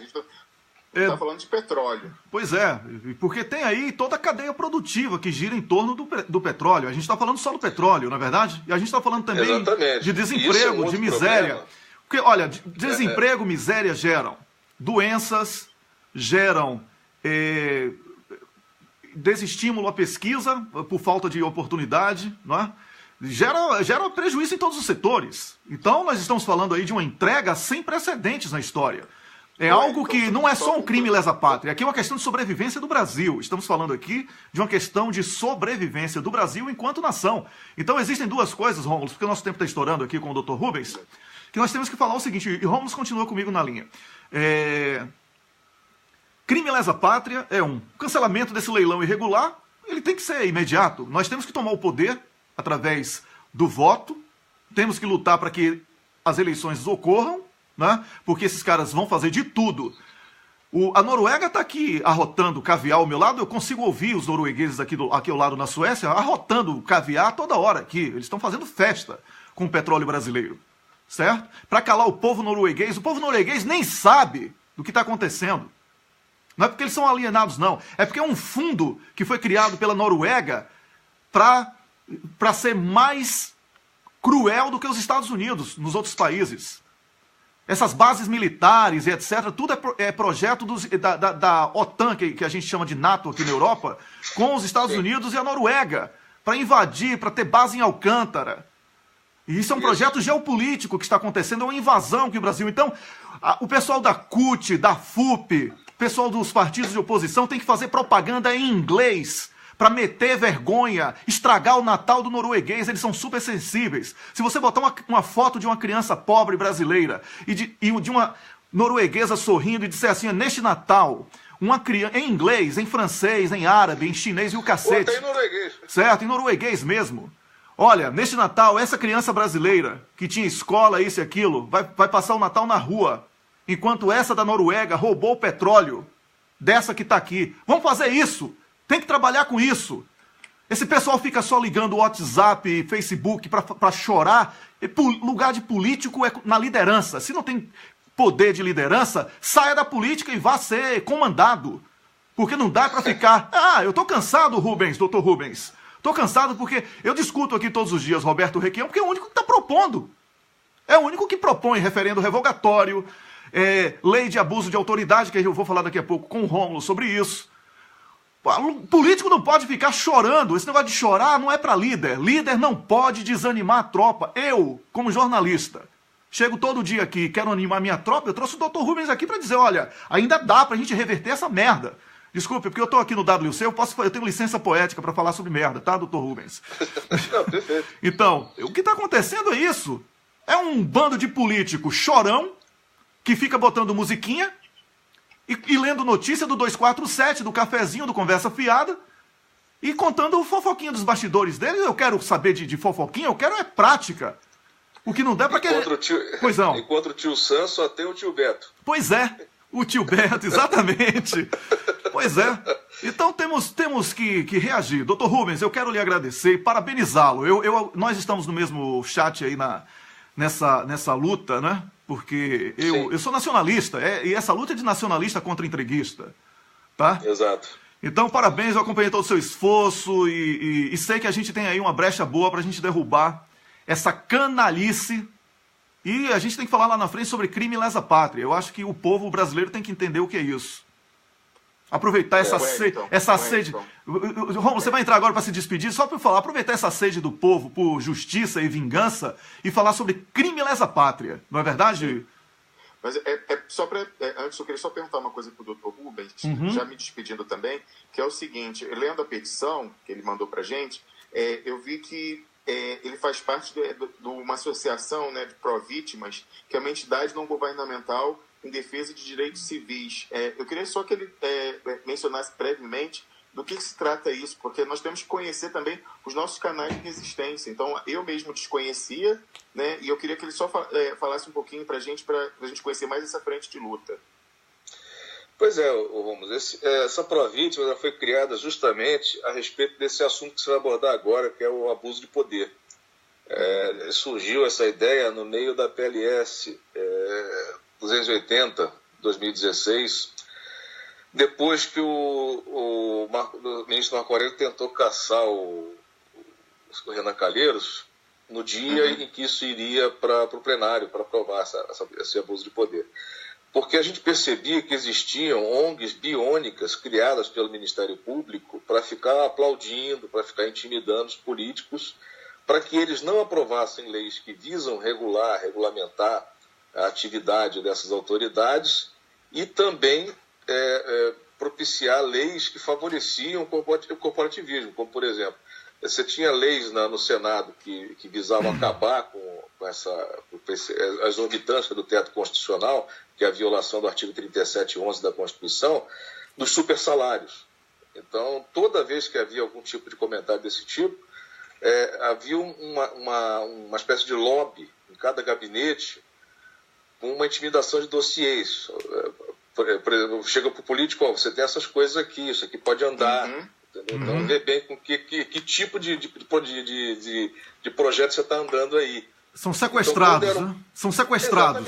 Está falando de petróleo. Pois é, porque tem aí toda a cadeia produtiva que gira em torno do petróleo. A gente está falando só do petróleo, na verdade? E a gente está falando também de desemprego, de miséria. Problema. Porque, olha, desemprego, miséria geram doenças, geram desestímulo à pesquisa por falta de oportunidade, não é? gera prejuízo em todos os setores. Então, nós estamos falando aí de uma entrega sem precedentes na história. É algo que não é só um crime lesa pátria, aqui é uma questão de sobrevivência do Brasil. Estamos falando aqui de uma questão de sobrevivência do Brasil enquanto nação. Então existem duas coisas, Rômulo, porque o nosso tempo está estourando aqui com o Dr. Rubens, que nós temos que falar o seguinte, e Rômulo continua comigo na linha. Crime lesa pátria é um cancelamento desse leilão irregular, ele tem que ser imediato. Nós temos que tomar o poder através do voto, temos que lutar para que as eleições ocorram, né? Porque esses caras vão fazer de tudo. A Noruega está aqui arrotando caviar ao meu lado, eu consigo ouvir os noruegueses aqui ao lado na Suécia arrotando caviar toda hora aqui. Eles estão fazendo festa com o petróleo brasileiro, certo? Para calar o povo norueguês nem sabe do que está acontecendo. Não é porque eles são alienados, não. É porque é um fundo que foi criado pela Noruega para ser mais cruel do que os Estados Unidos nos outros países. Essas bases militares e etc., tudo é projeto da OTAN, que a gente chama de NATO aqui na Europa, com os Estados Unidos e a Noruega, para invadir, para ter base em Alcântara. E isso é um projeto geopolítico que está acontecendo, é uma invasão que o Brasil... Então, o pessoal da CUT, da FUP, o pessoal dos partidos de oposição tem que fazer propaganda em inglês para meter vergonha, estragar o Natal do norueguês. Eles são super sensíveis. Se você botar uma foto de uma criança pobre brasileira e de uma norueguesa sorrindo e disser assim, neste Natal, uma criança em inglês, em francês, em árabe, em chinês e o cacete. Ou até em norueguês. Certo, em norueguês mesmo. Olha, neste Natal, essa criança brasileira que tinha escola, isso e aquilo, vai passar o Natal na rua, enquanto essa da Noruega roubou o petróleo dessa que está aqui. Vamos fazer isso. Tem que trabalhar com isso. Esse pessoal fica só ligando o WhatsApp e Facebook para chorar. Lugar de político é na liderança. Se não tem poder de liderança, saia da política e vá ser comandado. Porque não dá para ficar... eu tô cansado, Rubens, doutor Rubens. Tô cansado porque eu discuto aqui todos os dias Roberto Requião, porque é o único que está propondo. É o único que propõe referendo revogatório, lei de abuso de autoridade, que eu vou falar daqui a pouco com o Rômulo sobre isso. O político não pode ficar chorando. Esse negócio de chorar não é para líder. Líder não pode desanimar a tropa. Eu, como jornalista, chego todo dia aqui, quero animar minha tropa, eu trouxe o Dr. Rubens aqui para dizer, olha, ainda dá pra gente reverter essa merda. Desculpe, porque eu tô aqui no WC, eu tenho licença poética para falar sobre merda, tá, Dr. Rubens? Não, perfeito. Então, o que tá acontecendo é isso. É um bando de político chorão que fica botando musiquinha e lendo notícia do 247, do cafezinho, do Conversa Fiada, e contando fofoquinha dos bastidores deles. Eu quero saber de fofoquinha, eu quero prática. O que não der para querer... Pois não. Enquanto o tio Sam, só tem o tio Beto. Pois é, o tio Beto, exatamente. Pois é. Então temos que reagir. Dr. Rubens, eu quero lhe agradecer e parabenizá-lo. Nós estamos no mesmo chat aí nessa luta, né? Porque eu sou nacionalista, e essa luta é de nacionalista contra entreguista, tá? Exato. Então, parabéns, eu acompanhei todo o seu esforço e sei que a gente tem aí uma brecha boa para a gente derrubar essa canalice. E a gente tem que falar lá na frente sobre crime lesa pátria. Eu acho que o povo brasileiro tem que entender o que é isso. Aproveitar essa sede. Romulo, você vai entrar agora para se despedir, só para eu falar, aproveitar essa sede do povo por justiça e vingança e falar sobre crime lesa pátria. Não é verdade? Mas antes eu queria só perguntar uma coisa para o Dr. Rubens, já me despedindo também, que é o seguinte, lendo a petição que ele mandou para a gente, eu vi que ele faz parte de uma associação, né, de pró-vítimas, que é uma entidade não governamental em defesa de direitos civis. Eu queria só que ele mencionasse brevemente do que se trata isso, porque nós temos que conhecer também os nossos canais de resistência. Então, eu mesmo desconhecia, né, e eu queria que ele só falasse um pouquinho para a gente conhecer mais essa frente de luta. Pois é, Romulo, essa pró-vítima foi criada justamente a respeito desse assunto que você vai abordar agora, que é o abuso de poder. Surgiu essa ideia no meio da PLS 280, 2016, depois que o ministro Marco Aurélio tentou caçar o Renan Calheiros no dia em que isso iria para o plenário, para aprovar esse abuso de poder. Porque a gente percebia que existiam ONGs biônicas criadas pelo Ministério Público para ficar aplaudindo, para ficar intimidando os políticos para que eles não aprovassem leis que visam regulamentar a atividade dessas autoridades e também propiciar leis que favoreciam o corporativismo, como, por exemplo, você tinha leis no Senado que visavam acabar com a exorbitância do teto constitucional, que é a violação do artigo 3711 da Constituição, dos supersalários. Então, toda vez que havia algum tipo de comentário desse tipo, havia uma espécie de lobby em cada gabinete, com uma intimidação de dossiês. Por exemplo, chega para o político, você tem essas coisas aqui, isso aqui pode andar. Então, vê bem com que tipo de projeto você está andando aí. São sequestrados, então, né? São sequestrados.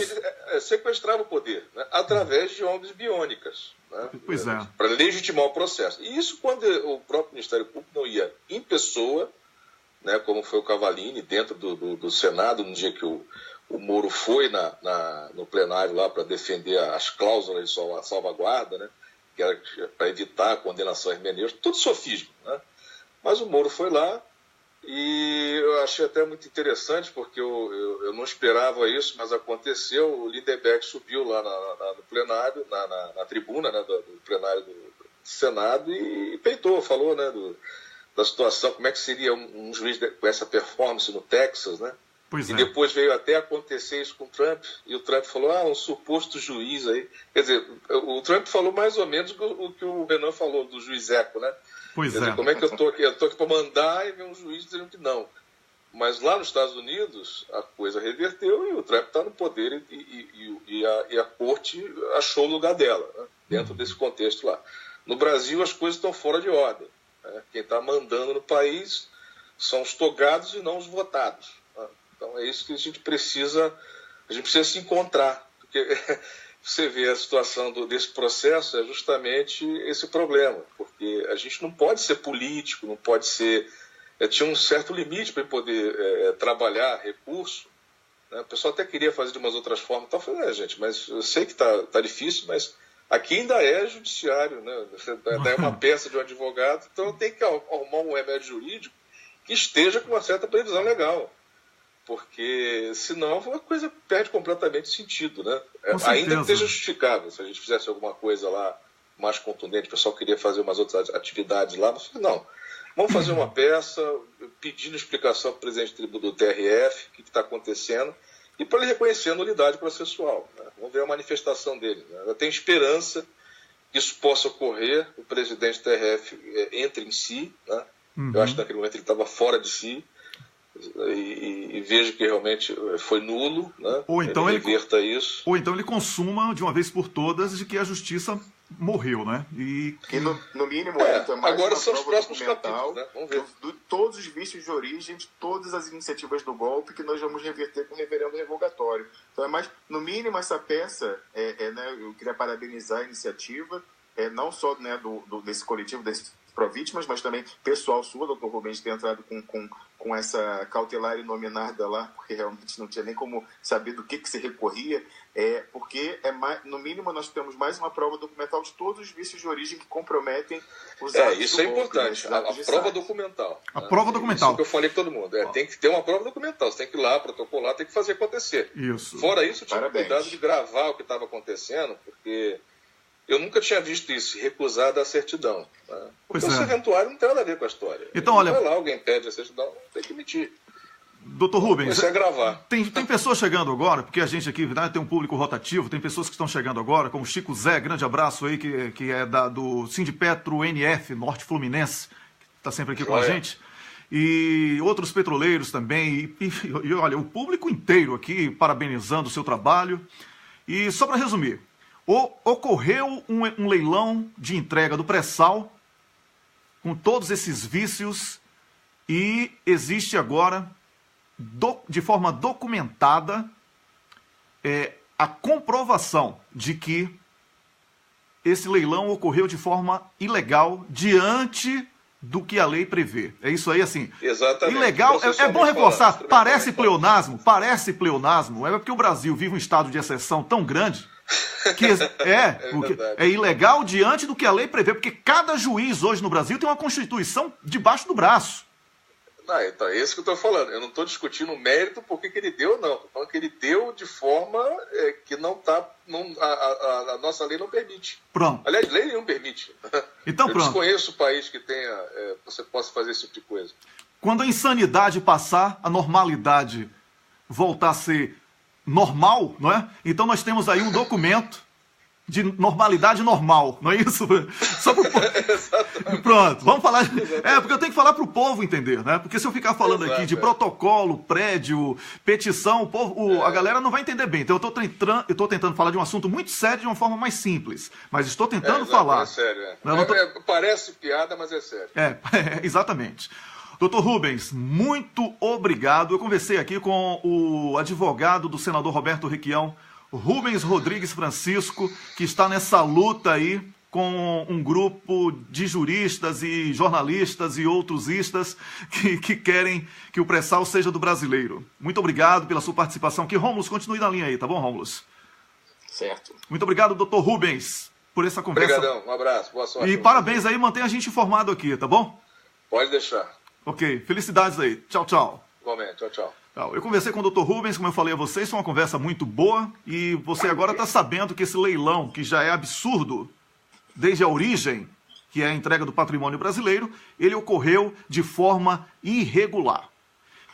Sequestrava o poder, né? Através de ONGs biônicas. Né? Pois é. Para legitimar o processo. E isso quando o próprio Ministério Público não ia em pessoa, né, como foi o Cavallini, dentro do Senado, no dia que o Moro foi no plenário lá para defender as cláusulas de salvaguarda, né? Que era para evitar a condenação hermenêutica, tudo sofismo, né? Mas o Moro foi lá e eu achei até muito interessante, porque eu não esperava isso, mas aconteceu. O Lindeberg subiu lá no plenário, na tribuna, né, do plenário do Senado e peitou, falou, né, da situação, como é que seria um juiz com essa performance no Texas, né? Pois e é. depois veio até acontecer isso com o Trump, e o Trump falou, um suposto juiz aí. Quer dizer, o Trump falou mais ou menos o que o Renan falou do juiz Eco, né? Pois Quer dizer, como é que eu estou aqui? Eu estou aqui para mandar e ver um juiz dizendo que não. Mas lá nos Estados Unidos, a coisa reverteu e o Trump está no poder e a corte achou o lugar dela, né? Dentro desse contexto lá. No Brasil, as coisas estão fora de ordem, né? Quem está mandando no país são os togados e não os votados. Então é isso que a gente precisa se encontrar, porque você vê a situação desse processo é justamente esse problema, porque a gente não pode ser político, não pode ser... tinha um certo limite para poder trabalhar recurso, né? O pessoal até queria fazer de umas outras formas, então eu falei, gente, mas eu sei que tá difícil, mas aqui ainda é judiciário, né? Ainda é uma peça de um advogado, então tem que arrumar um remédio jurídico que esteja com uma certa previsão legal. Porque senão a coisa perde completamente sentido, né? Ainda que esteja justificável, se a gente fizesse alguma coisa lá mais contundente, o pessoal queria fazer umas outras atividades lá, mas não. Vamos fazer uma peça pedindo explicação para o presidente do TRF, o que está acontecendo, e para ele reconhecer a nulidade processual, né? Vamos ver a manifestação dele, né? Eu tenho esperança que isso possa ocorrer, o presidente do TRF entre em si, né? Eu acho que naquele momento ele estava fora de si, e vejo que realmente foi nulo, né? Ou então ele reverta isso. Ou então ele consuma de uma vez por todas de que a justiça morreu, né? E no mínimo, é mais agora uma são os prova próximos documental, capítulos, né? Vamos ver. De todos os vícios de origem, de todas as iniciativas do golpe que nós vamos reverter com o referendo revogatório. Então é mais, no mínimo, essa peça, né, eu queria parabenizar a iniciativa, não só, né, desse coletivo, desse pró-vítimas, mas também pessoal sua, doutor Rubens, ter entrado com essa cautelar inominada lá, porque realmente não tinha nem como saber do que se recorria, porque no mínimo nós temos mais uma prova documental de todos os vícios de origem que comprometem os atos isso do é golpe, importante, né, a prova documental. A prova documental. Isso que eu falei para todo mundo, tem que ter uma prova documental, você tem que ir lá, protocolar, tem que fazer acontecer. Isso. Fora isso, eu tinha Parabéns. cuidado de gravar o que estava acontecendo, porque eu nunca tinha visto isso, recusar da certidão. Né? Porque o serventuário não tem nada a ver com a história. Então, olha, vai lá, alguém pede a certidão, tem que emitir. Doutor Rubens, isso é gravar. Tem pessoas chegando agora, porque a gente aqui, né, tem um público rotativo, tem pessoas que estão chegando agora, como Chico Zé, grande abraço aí, que é do Sindipetro NF, Norte Fluminense, que está sempre aqui com a gente, e outros petroleiros também, e olha, o público inteiro aqui parabenizando o seu trabalho. E só para resumir, ocorreu um leilão de entrega do pré-sal com todos esses vícios e existe agora, de forma documentada, a comprovação de que esse leilão ocorreu de forma ilegal diante do que a lei prevê. É isso aí, assim. Exatamente. Ilegal, é bom reforçar, parece pleonasmo, é porque o Brasil vive um estado de exceção tão grande que é ilegal diante do que a lei prevê, porque cada juiz hoje no Brasil tem uma Constituição debaixo do braço. Então, é isso que eu estou falando. Eu não estou discutindo o mérito porque que ele deu, não. Estou falando que ele deu de forma que não está... A nossa lei não permite. Pronto. Aliás, lei nenhuma permite. Então, pronto. Eu desconheço o país que tenha... você possa fazer esse tipo de coisa. Quando a insanidade passar, a normalidade voltar a ser normal, não é? Então nós temos aí um documento de normalidade normal, não é isso? Só pro... Pronto, vamos falar. Porque eu tenho que falar para o povo entender, né? Porque se eu ficar falando aqui de protocolo, prédio, petição, o povo, a galera não vai entender bem. Então eu estou tentando falar de um assunto muito sério de uma forma mais simples, mas estou tentando falar. É sério, parece piada, mas é sério. Exatamente. Doutor Rubens, muito obrigado. Eu conversei aqui com o advogado do senador Roberto Requião, Rubens Rodrigues Francisco, que está nessa luta aí com um grupo de juristas e jornalistas e outros istas que querem que o pré-sal seja do brasileiro. Muito obrigado pela sua participação aqui. Rômulus, continue na linha aí, tá bom, Rômulus? Certo. Muito obrigado, doutor Rubens, por essa conversa. Obrigadão, um abraço, boa sorte. E parabéns aí, mantenha a gente informado aqui, tá bom? Pode deixar. Ok, felicidades aí. Tchau, tchau. Igualmente, tchau, tchau. Eu conversei com o Dr. Rubens, como eu falei a vocês, foi uma conversa muito boa e você agora está sabendo que esse leilão, que já é absurdo desde a origem, que é a entrega do patrimônio brasileiro, ele ocorreu de forma irregular.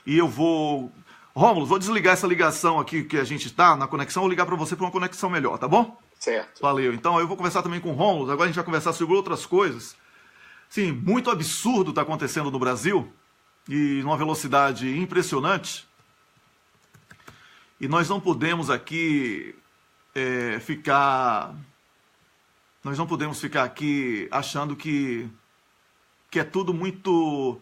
E eu vou... Rômulo, vou desligar essa ligação aqui que a gente está na conexão, vou ligar para você para uma conexão melhor, tá bom? Certo. Valeu. Então eu vou conversar também com o Rômulo, agora a gente vai conversar sobre outras coisas. Sim, muito absurdo está acontecendo no Brasil e numa velocidade impressionante. E nós não podemos aqui Nós não podemos ficar aqui achando que é tudo muito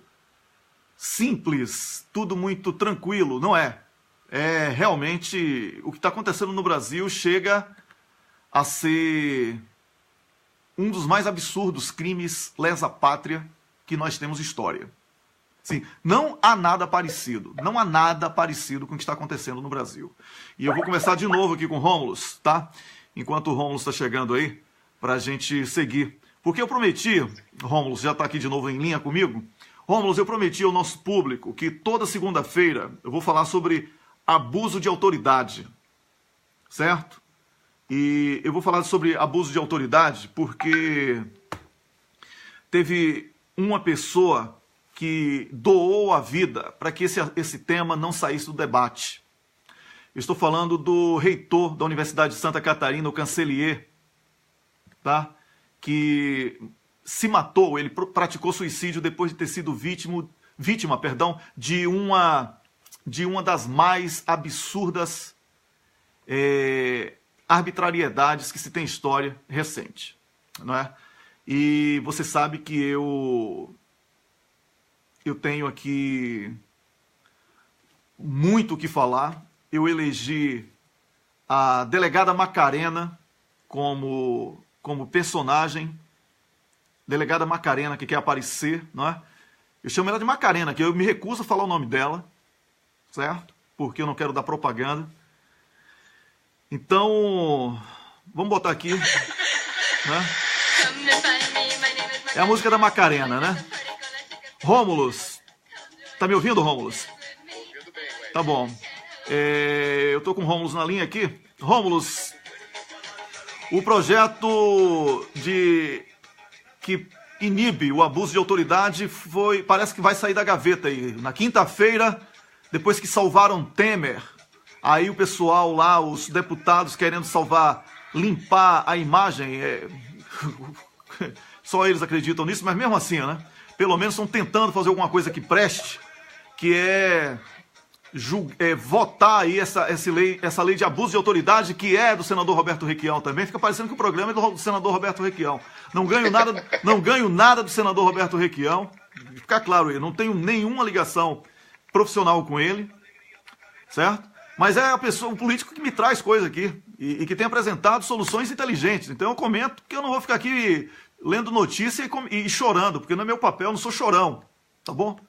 simples, tudo muito tranquilo. Não é. Realmente, o que está acontecendo no Brasil chega a ser um dos mais absurdos crimes lesa-pátria que nós temos em história. Sim, não há nada parecido. Não há nada parecido com o que está acontecendo no Brasil. E eu vou começar de novo aqui com o Rômulus, tá? Enquanto o Rômulus está chegando aí, para a gente seguir. Porque eu prometi, Rômulus já está aqui de novo em linha comigo. Rômulus, eu prometi ao nosso público que toda segunda-feira eu vou falar sobre abuso de autoridade. Certo? E eu vou falar sobre abuso de autoridade porque teve uma pessoa que doou a vida para que esse tema não saísse do debate. Eu estou falando do reitor da Universidade de Santa Catarina, o Cancelier, tá? Que se matou, ele praticou suicídio depois de ter sido vítima de uma das mais absurdas arbitrariedades que se tem história recente, não é? E você sabe que eu tenho aqui muito o que falar. Eu elegi a delegada Macarena como personagem. Delegada Macarena, que quer aparecer, não é? Eu chamo ela de Macarena, que eu me recuso a falar o nome dela, certo? Porque eu não quero dar propaganda. Então, vamos botar aqui, né? É a música da Macarena, né? Rômulus, tá me ouvindo, Rômulus? Ouvindo bem, ué. Tá bom. Eu tô com o Rômulus na linha aqui. Rômulus, o projeto que inibe o abuso de autoridade parece que vai sair da gaveta aí. Na quinta-feira, depois que salvaram Temer, aí o pessoal lá, os deputados querendo limpar a imagem, só eles acreditam nisso, mas mesmo assim, né? Pelo menos estão tentando fazer alguma coisa que preste, que é votar aí essa lei de abuso de autoridade, que é do senador Roberto Requião também. Fica parecendo que o programa é do senador Roberto Requião. Não ganho nada do senador Roberto Requião. Fica claro aí, não tenho nenhuma ligação profissional com ele, certo? Mas é o político que me traz coisa aqui e que tem apresentado soluções inteligentes. Então eu comento que eu não vou ficar aqui lendo notícia e chorando, porque não é meu papel, eu não sou chorão, tá bom?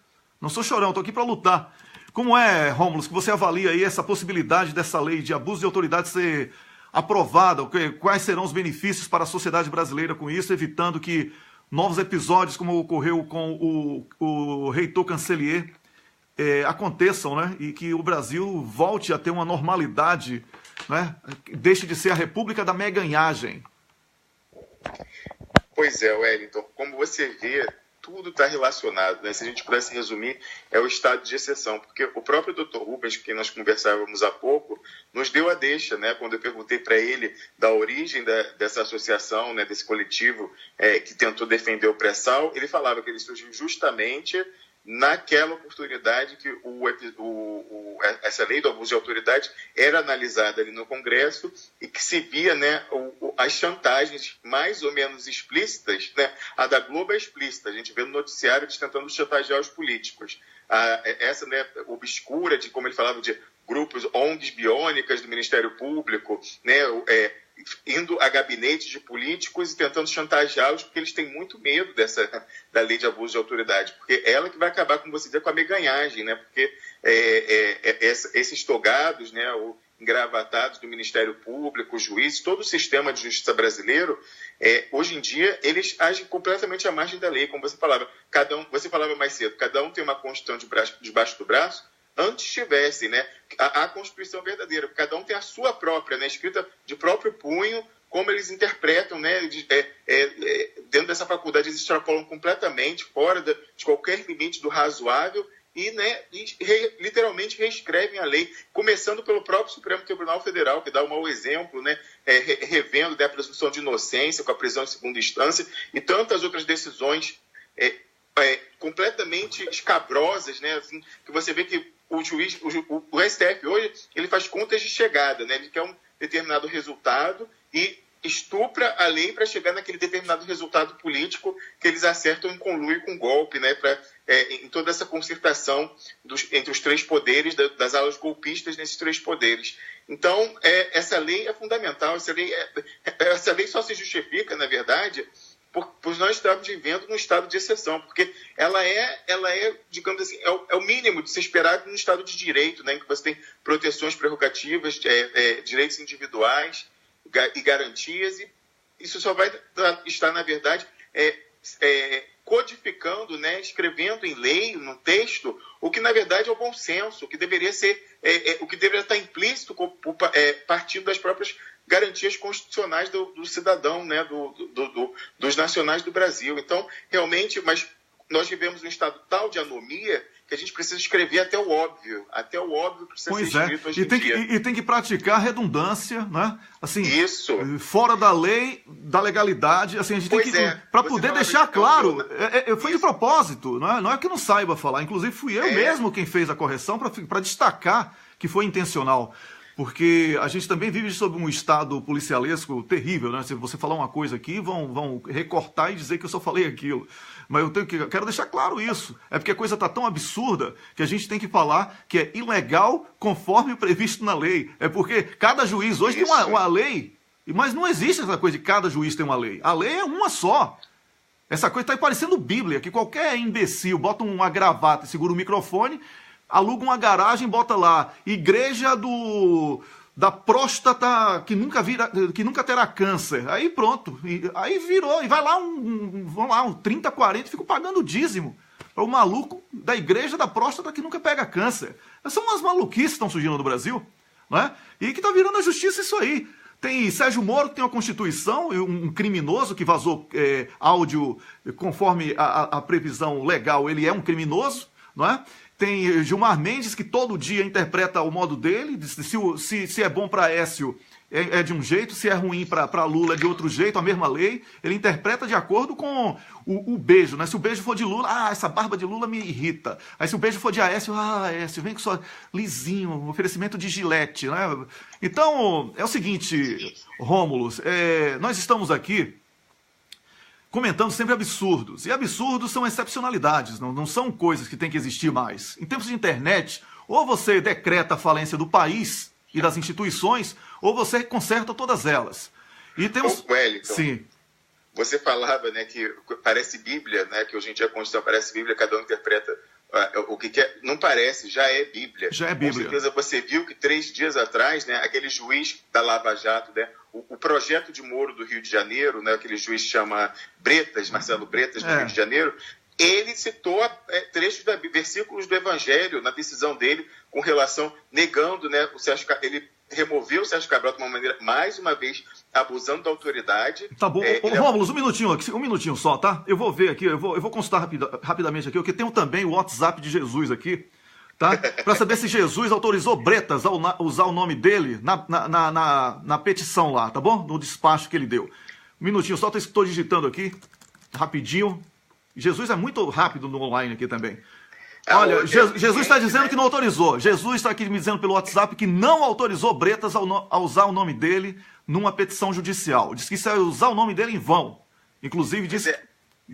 Não sou chorão, estou aqui para lutar. Como é, Rômulus, que você avalia aí essa possibilidade dessa lei de abuso de autoridade ser aprovada? Quais serão os benefícios para a sociedade brasileira com isso, evitando que novos episódios, como ocorreu com o reitor Cancelier, aconteçam, né? E que o Brasil volte a ter uma normalidade, né? Deixe de ser a república da meganhagem. Pois é, Wellington, como você vê, tudo está relacionado, né? Se a gente pudesse resumir, é o estado de exceção, porque o próprio Dr. Rubens, com quem nós conversávamos há pouco, nos deu a deixa, né? Quando eu perguntei para ele da origem dessa associação, né? Desse coletivo que tentou defender o pré-sal, ele falava que ele surgiu justamente naquela oportunidade que essa lei do abuso de autoridade era analisada ali no Congresso e que se via, né, as chantagens mais ou menos explícitas, né? A da Globo é explícita, a gente vê no noticiário eles tentando chantagear os políticos. Essa, né, obscura, de como ele falava de grupos, ONGs biônicas do Ministério Público, né, indo a gabinetes de políticos e tentando chantageá-los, porque eles têm muito medo da lei de abuso de autoridade, porque ela que vai acabar, como você diz, com a meganhagem, né? Porque esses togados, né, engravatados do Ministério Público, os juízes, todo o sistema de justiça brasileiro, hoje em dia, eles agem completamente à margem da lei, como você falava. Você falava mais cedo, cada um tem uma Constituição debaixo do braço. Antes tivesse, né, a Constituição verdadeira, cada um tem a sua própria, né, escrita de próprio punho, como eles interpretam, né, dentro dessa faculdade eles extrapolam completamente, fora de qualquer limite do razoável e, né, literalmente reescrevem a lei, começando pelo próprio Supremo Tribunal Federal, que dá um mau exemplo, né, revendo, né, a presunção de inocência com a prisão em segunda instância e tantas outras decisões completamente escabrosas, né, assim, que você vê que o juiz, o STF hoje, ele faz contas de chegada, né? Ele quer um determinado resultado e estupra a lei para chegar naquele determinado resultado político que eles acertam em conluio com golpe, né? Em toda essa concertação entre os três poderes, das alas golpistas nesses três poderes. Então, essa lei é fundamental, essa lei só se justifica, na verdade, pois nós estamos vivendo num estado de exceção, porque ela é, digamos assim, é o mínimo de se esperar num estado de direito, né, em que você tem proteções prerrogativas, direitos individuais e garantias, e isso só vai estar, na verdade, codificando, né, escrevendo em lei, no texto, o que, na verdade, é o bom senso, o que deveria ser, o que deveria estar implícito partindo das próprias garantias constitucionais do cidadão, né, dos nacionais do Brasil. Então, realmente, mas nós vivemos num estado tal de anomia que a gente precisa escrever até o óbvio precisa ser escrito hoje em dia. E tem que praticar redundância, né? Assim, isso. Fora da lei, da legalidade, assim, a gente tem que, para poder deixar claro, foi de propósito, não é que não saiba falar, inclusive fui eu mesmo quem fez a correção para destacar que foi intencional. Porque a gente também vive sob um estado policialesco terrível, né? Se você falar uma coisa aqui, vão recortar e dizer que eu só falei aquilo. Mas eu quero deixar claro isso. É porque a coisa está tão absurda que a gente tem que falar que é ilegal conforme o previsto na lei. É porque cada juiz hoje tem uma lei, mas não existe essa coisa de cada juiz tem uma lei. A lei é uma só. Essa coisa está parecendo Bíblia, que qualquer imbecil bota uma gravata e segura o microfone, aluga uma garagem, bota lá, igreja da próstata que nunca terá câncer. Aí pronto, aí virou, e vai lá vão lá, 30, 40, ficam pagando dízimo para o maluco da igreja da próstata que nunca pega câncer. São umas maluquices que estão surgindo no Brasil, não é? E que está virando a justiça isso aí. Tem Sérgio Moro, que tem uma Constituição, um criminoso que vazou áudio conforme a previsão legal, ele é um criminoso, não é? Tem Gilmar Mendes, que todo dia interpreta o modo dele, se é bom para Écio é de um jeito, se é ruim para Lula é de outro jeito, a mesma lei, ele interpreta de acordo com o beijo, né? Se o beijo for de Lula, essa barba de Lula me irrita. Aí se o beijo for de Aécio, Aécio, vem com sua lisinho, oferecimento de Gillette, né? Então, é o seguinte, Rômulo, nós estamos aqui comentando sempre absurdos. E absurdos são excepcionalidades, não são coisas que têm que existir mais. Em tempos de internet, ou você decreta a falência do país e das instituições, ou você conserta todas elas. E temos... Wellington, sim. Você falava, né, que parece Bíblia, né, que hoje em dia a Constituição parece Bíblia, cada um interpreta o que quer. Não parece, já é Bíblia. Já é Bíblia. Com certeza você viu que 3 dias atrás, né, aquele juiz da Lava Jato, né, o projeto de Moro do Rio de Janeiro, né, aquele juiz chama Bretas, Marcelo Bretas, do Rio de Janeiro, ele citou trechos, versículos do Evangelho na decisão dele com relação, negando, né, ele removeu o Sérgio Cabral de uma maneira, mais uma vez, abusando da autoridade. Tá bom. Rômulo, um minutinho só, tá? Eu vou ver aqui, eu vou consultar rapidamente aqui, porque tem também o WhatsApp de Jesus aqui, tá? Para saber se Jesus autorizou Bretas a usar o nome dele na petição lá, tá bom? No despacho que ele deu. Um minutinho só, estou digitando aqui, rapidinho. Jesus é muito rápido no online aqui também. Olha, Jesus está dizendo que não autorizou. Jesus está aqui me dizendo pelo WhatsApp que não autorizou Bretas a usar o nome dele numa petição judicial. Diz que isso é usar o nome dele em vão. Inclusive, disse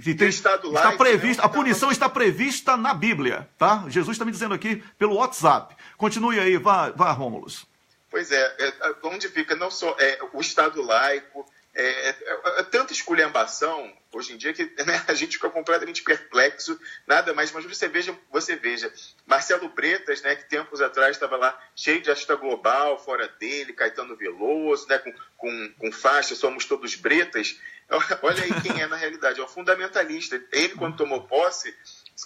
que está prevista, a punição está prevista na Bíblia, tá? Jesus está me dizendo aqui pelo WhatsApp. Continue aí, vá, Rômulus. Pois onde fica não só o Estado laico, tanta esculhambação hoje em dia que, né, a gente fica completamente perplexo, nada mais. Mas você veja, Marcelo Bretas, né, que tempos atrás estava lá cheio de agenda global, fora dele, Caetano Veloso, né, com faixa, somos todos Bretas. Olha aí quem é na realidade, é um fundamentalista. Ele, quando tomou posse,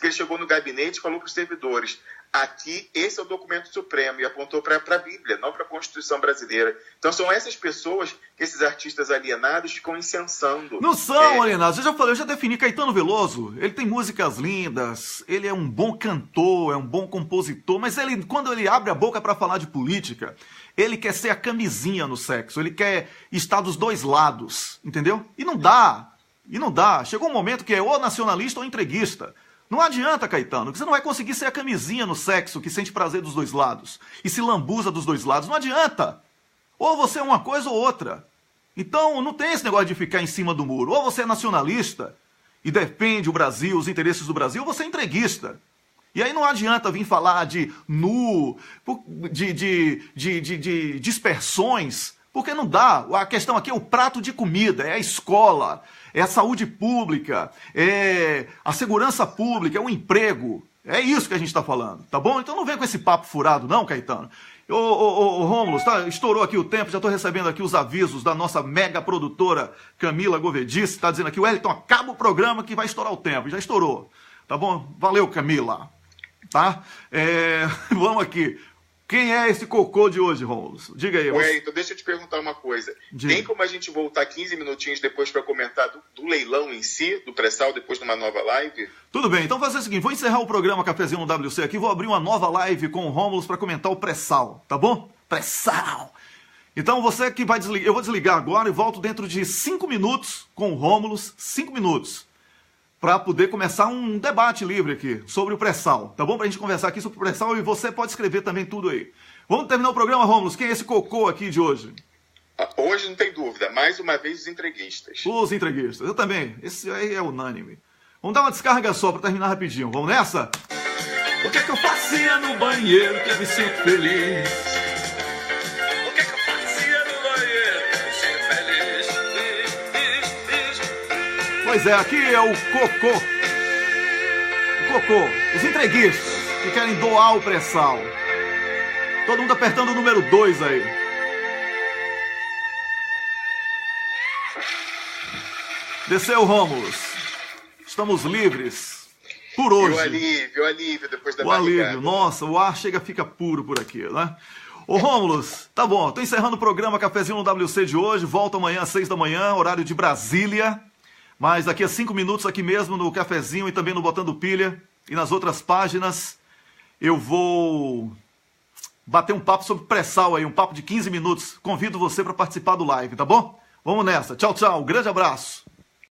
ele chegou no gabinete e falou para os servidores: aqui, esse é o documento supremo, e apontou para a Bíblia, não para a Constituição brasileira. Então são essas pessoas que esses artistas alienados ficam incensando. Não são alienados, eu já defini Caetano Veloso, ele tem músicas lindas, ele é um bom cantor, é um bom compositor, mas quando ele abre a boca para falar de política, ele quer ser a camisinha no sexo, ele quer estar dos dois lados, entendeu? E não dá, chegou um momento que é ou nacionalista ou entreguista. Não adianta, Caetano, que você não vai conseguir ser a camisinha no sexo que sente prazer dos dois lados e se lambuza dos dois lados. Não adianta. Ou você é uma coisa ou outra. Então, não tem esse negócio de ficar em cima do muro. Ou você é nacionalista e defende o Brasil, os interesses do Brasil, ou você é entreguista. E aí não adianta vir falar de dispersões, porque não dá. A questão aqui é o prato de comida, é a escola, é a saúde pública, é a segurança pública, é o emprego. É isso que a gente está falando, tá bom? Então não vem com esse papo furado não, Caetano. Ô Rômulo, estourou aqui o tempo, já estou recebendo aqui os avisos da nossa mega produtora Camila Govedice, está dizendo aqui: Wellington, acaba o programa que vai estourar o tempo. Já estourou, tá bom? Valeu, Camila. Tá? Vamos aqui. Quem é esse cocô de hoje, Rômulo? Diga aí. Então deixa eu te perguntar uma coisa. Diga. Tem como a gente voltar 15 minutinhos depois para comentar do leilão em si, do pré-sal, depois de uma nova live? Tudo bem, então vou fazer o seguinte, vou encerrar o programa Cafezinho no WC aqui, vou abrir uma nova live com o Rômulo para comentar o pré-sal, tá bom? Pré-sal! Então você que vai desligar, eu vou desligar agora e volto dentro de 5 minutos com o Rômulo, 5 minutos. Para poder começar um debate livre aqui sobre o pré-sal, tá bom? Para a gente conversar aqui sobre o pré-sal e você pode escrever também tudo aí. Vamos terminar o programa, Rômulo. Quem é esse cocô aqui de hoje? Hoje não tem dúvida, mais uma vez os entreguistas. Os entreguistas, eu também. Esse aí é unânime. Vamos dar uma descarga só para terminar rapidinho. Vamos nessa? O que é que eu fazia no banheiro que eu me sinto feliz? O que é que eu fazia no banheiro que eu me sinto feliz? Pois é, aqui é o cocô. O cocô. Os entreguistas que querem doar o pré-sal. Todo mundo apertando o número 2 aí. Desceu, Rômulo. Estamos livres por hoje. E o alívio depois da barrigada. Alívio, nossa, o ar fica puro por aqui, né? Ô Rômulo, tá bom, tô encerrando o programa Cafezinho no WC de hoje. Volto amanhã às 6 da manhã, horário de Brasília. Mas daqui a 5 minutos aqui mesmo no Cafezinho e também no Botando Pilha e nas outras páginas eu vou bater um papo sobre pré-sal aí, um papo de 15 minutos. Convido você para participar do live, tá bom? Vamos nessa. Tchau, tchau. Um grande abraço.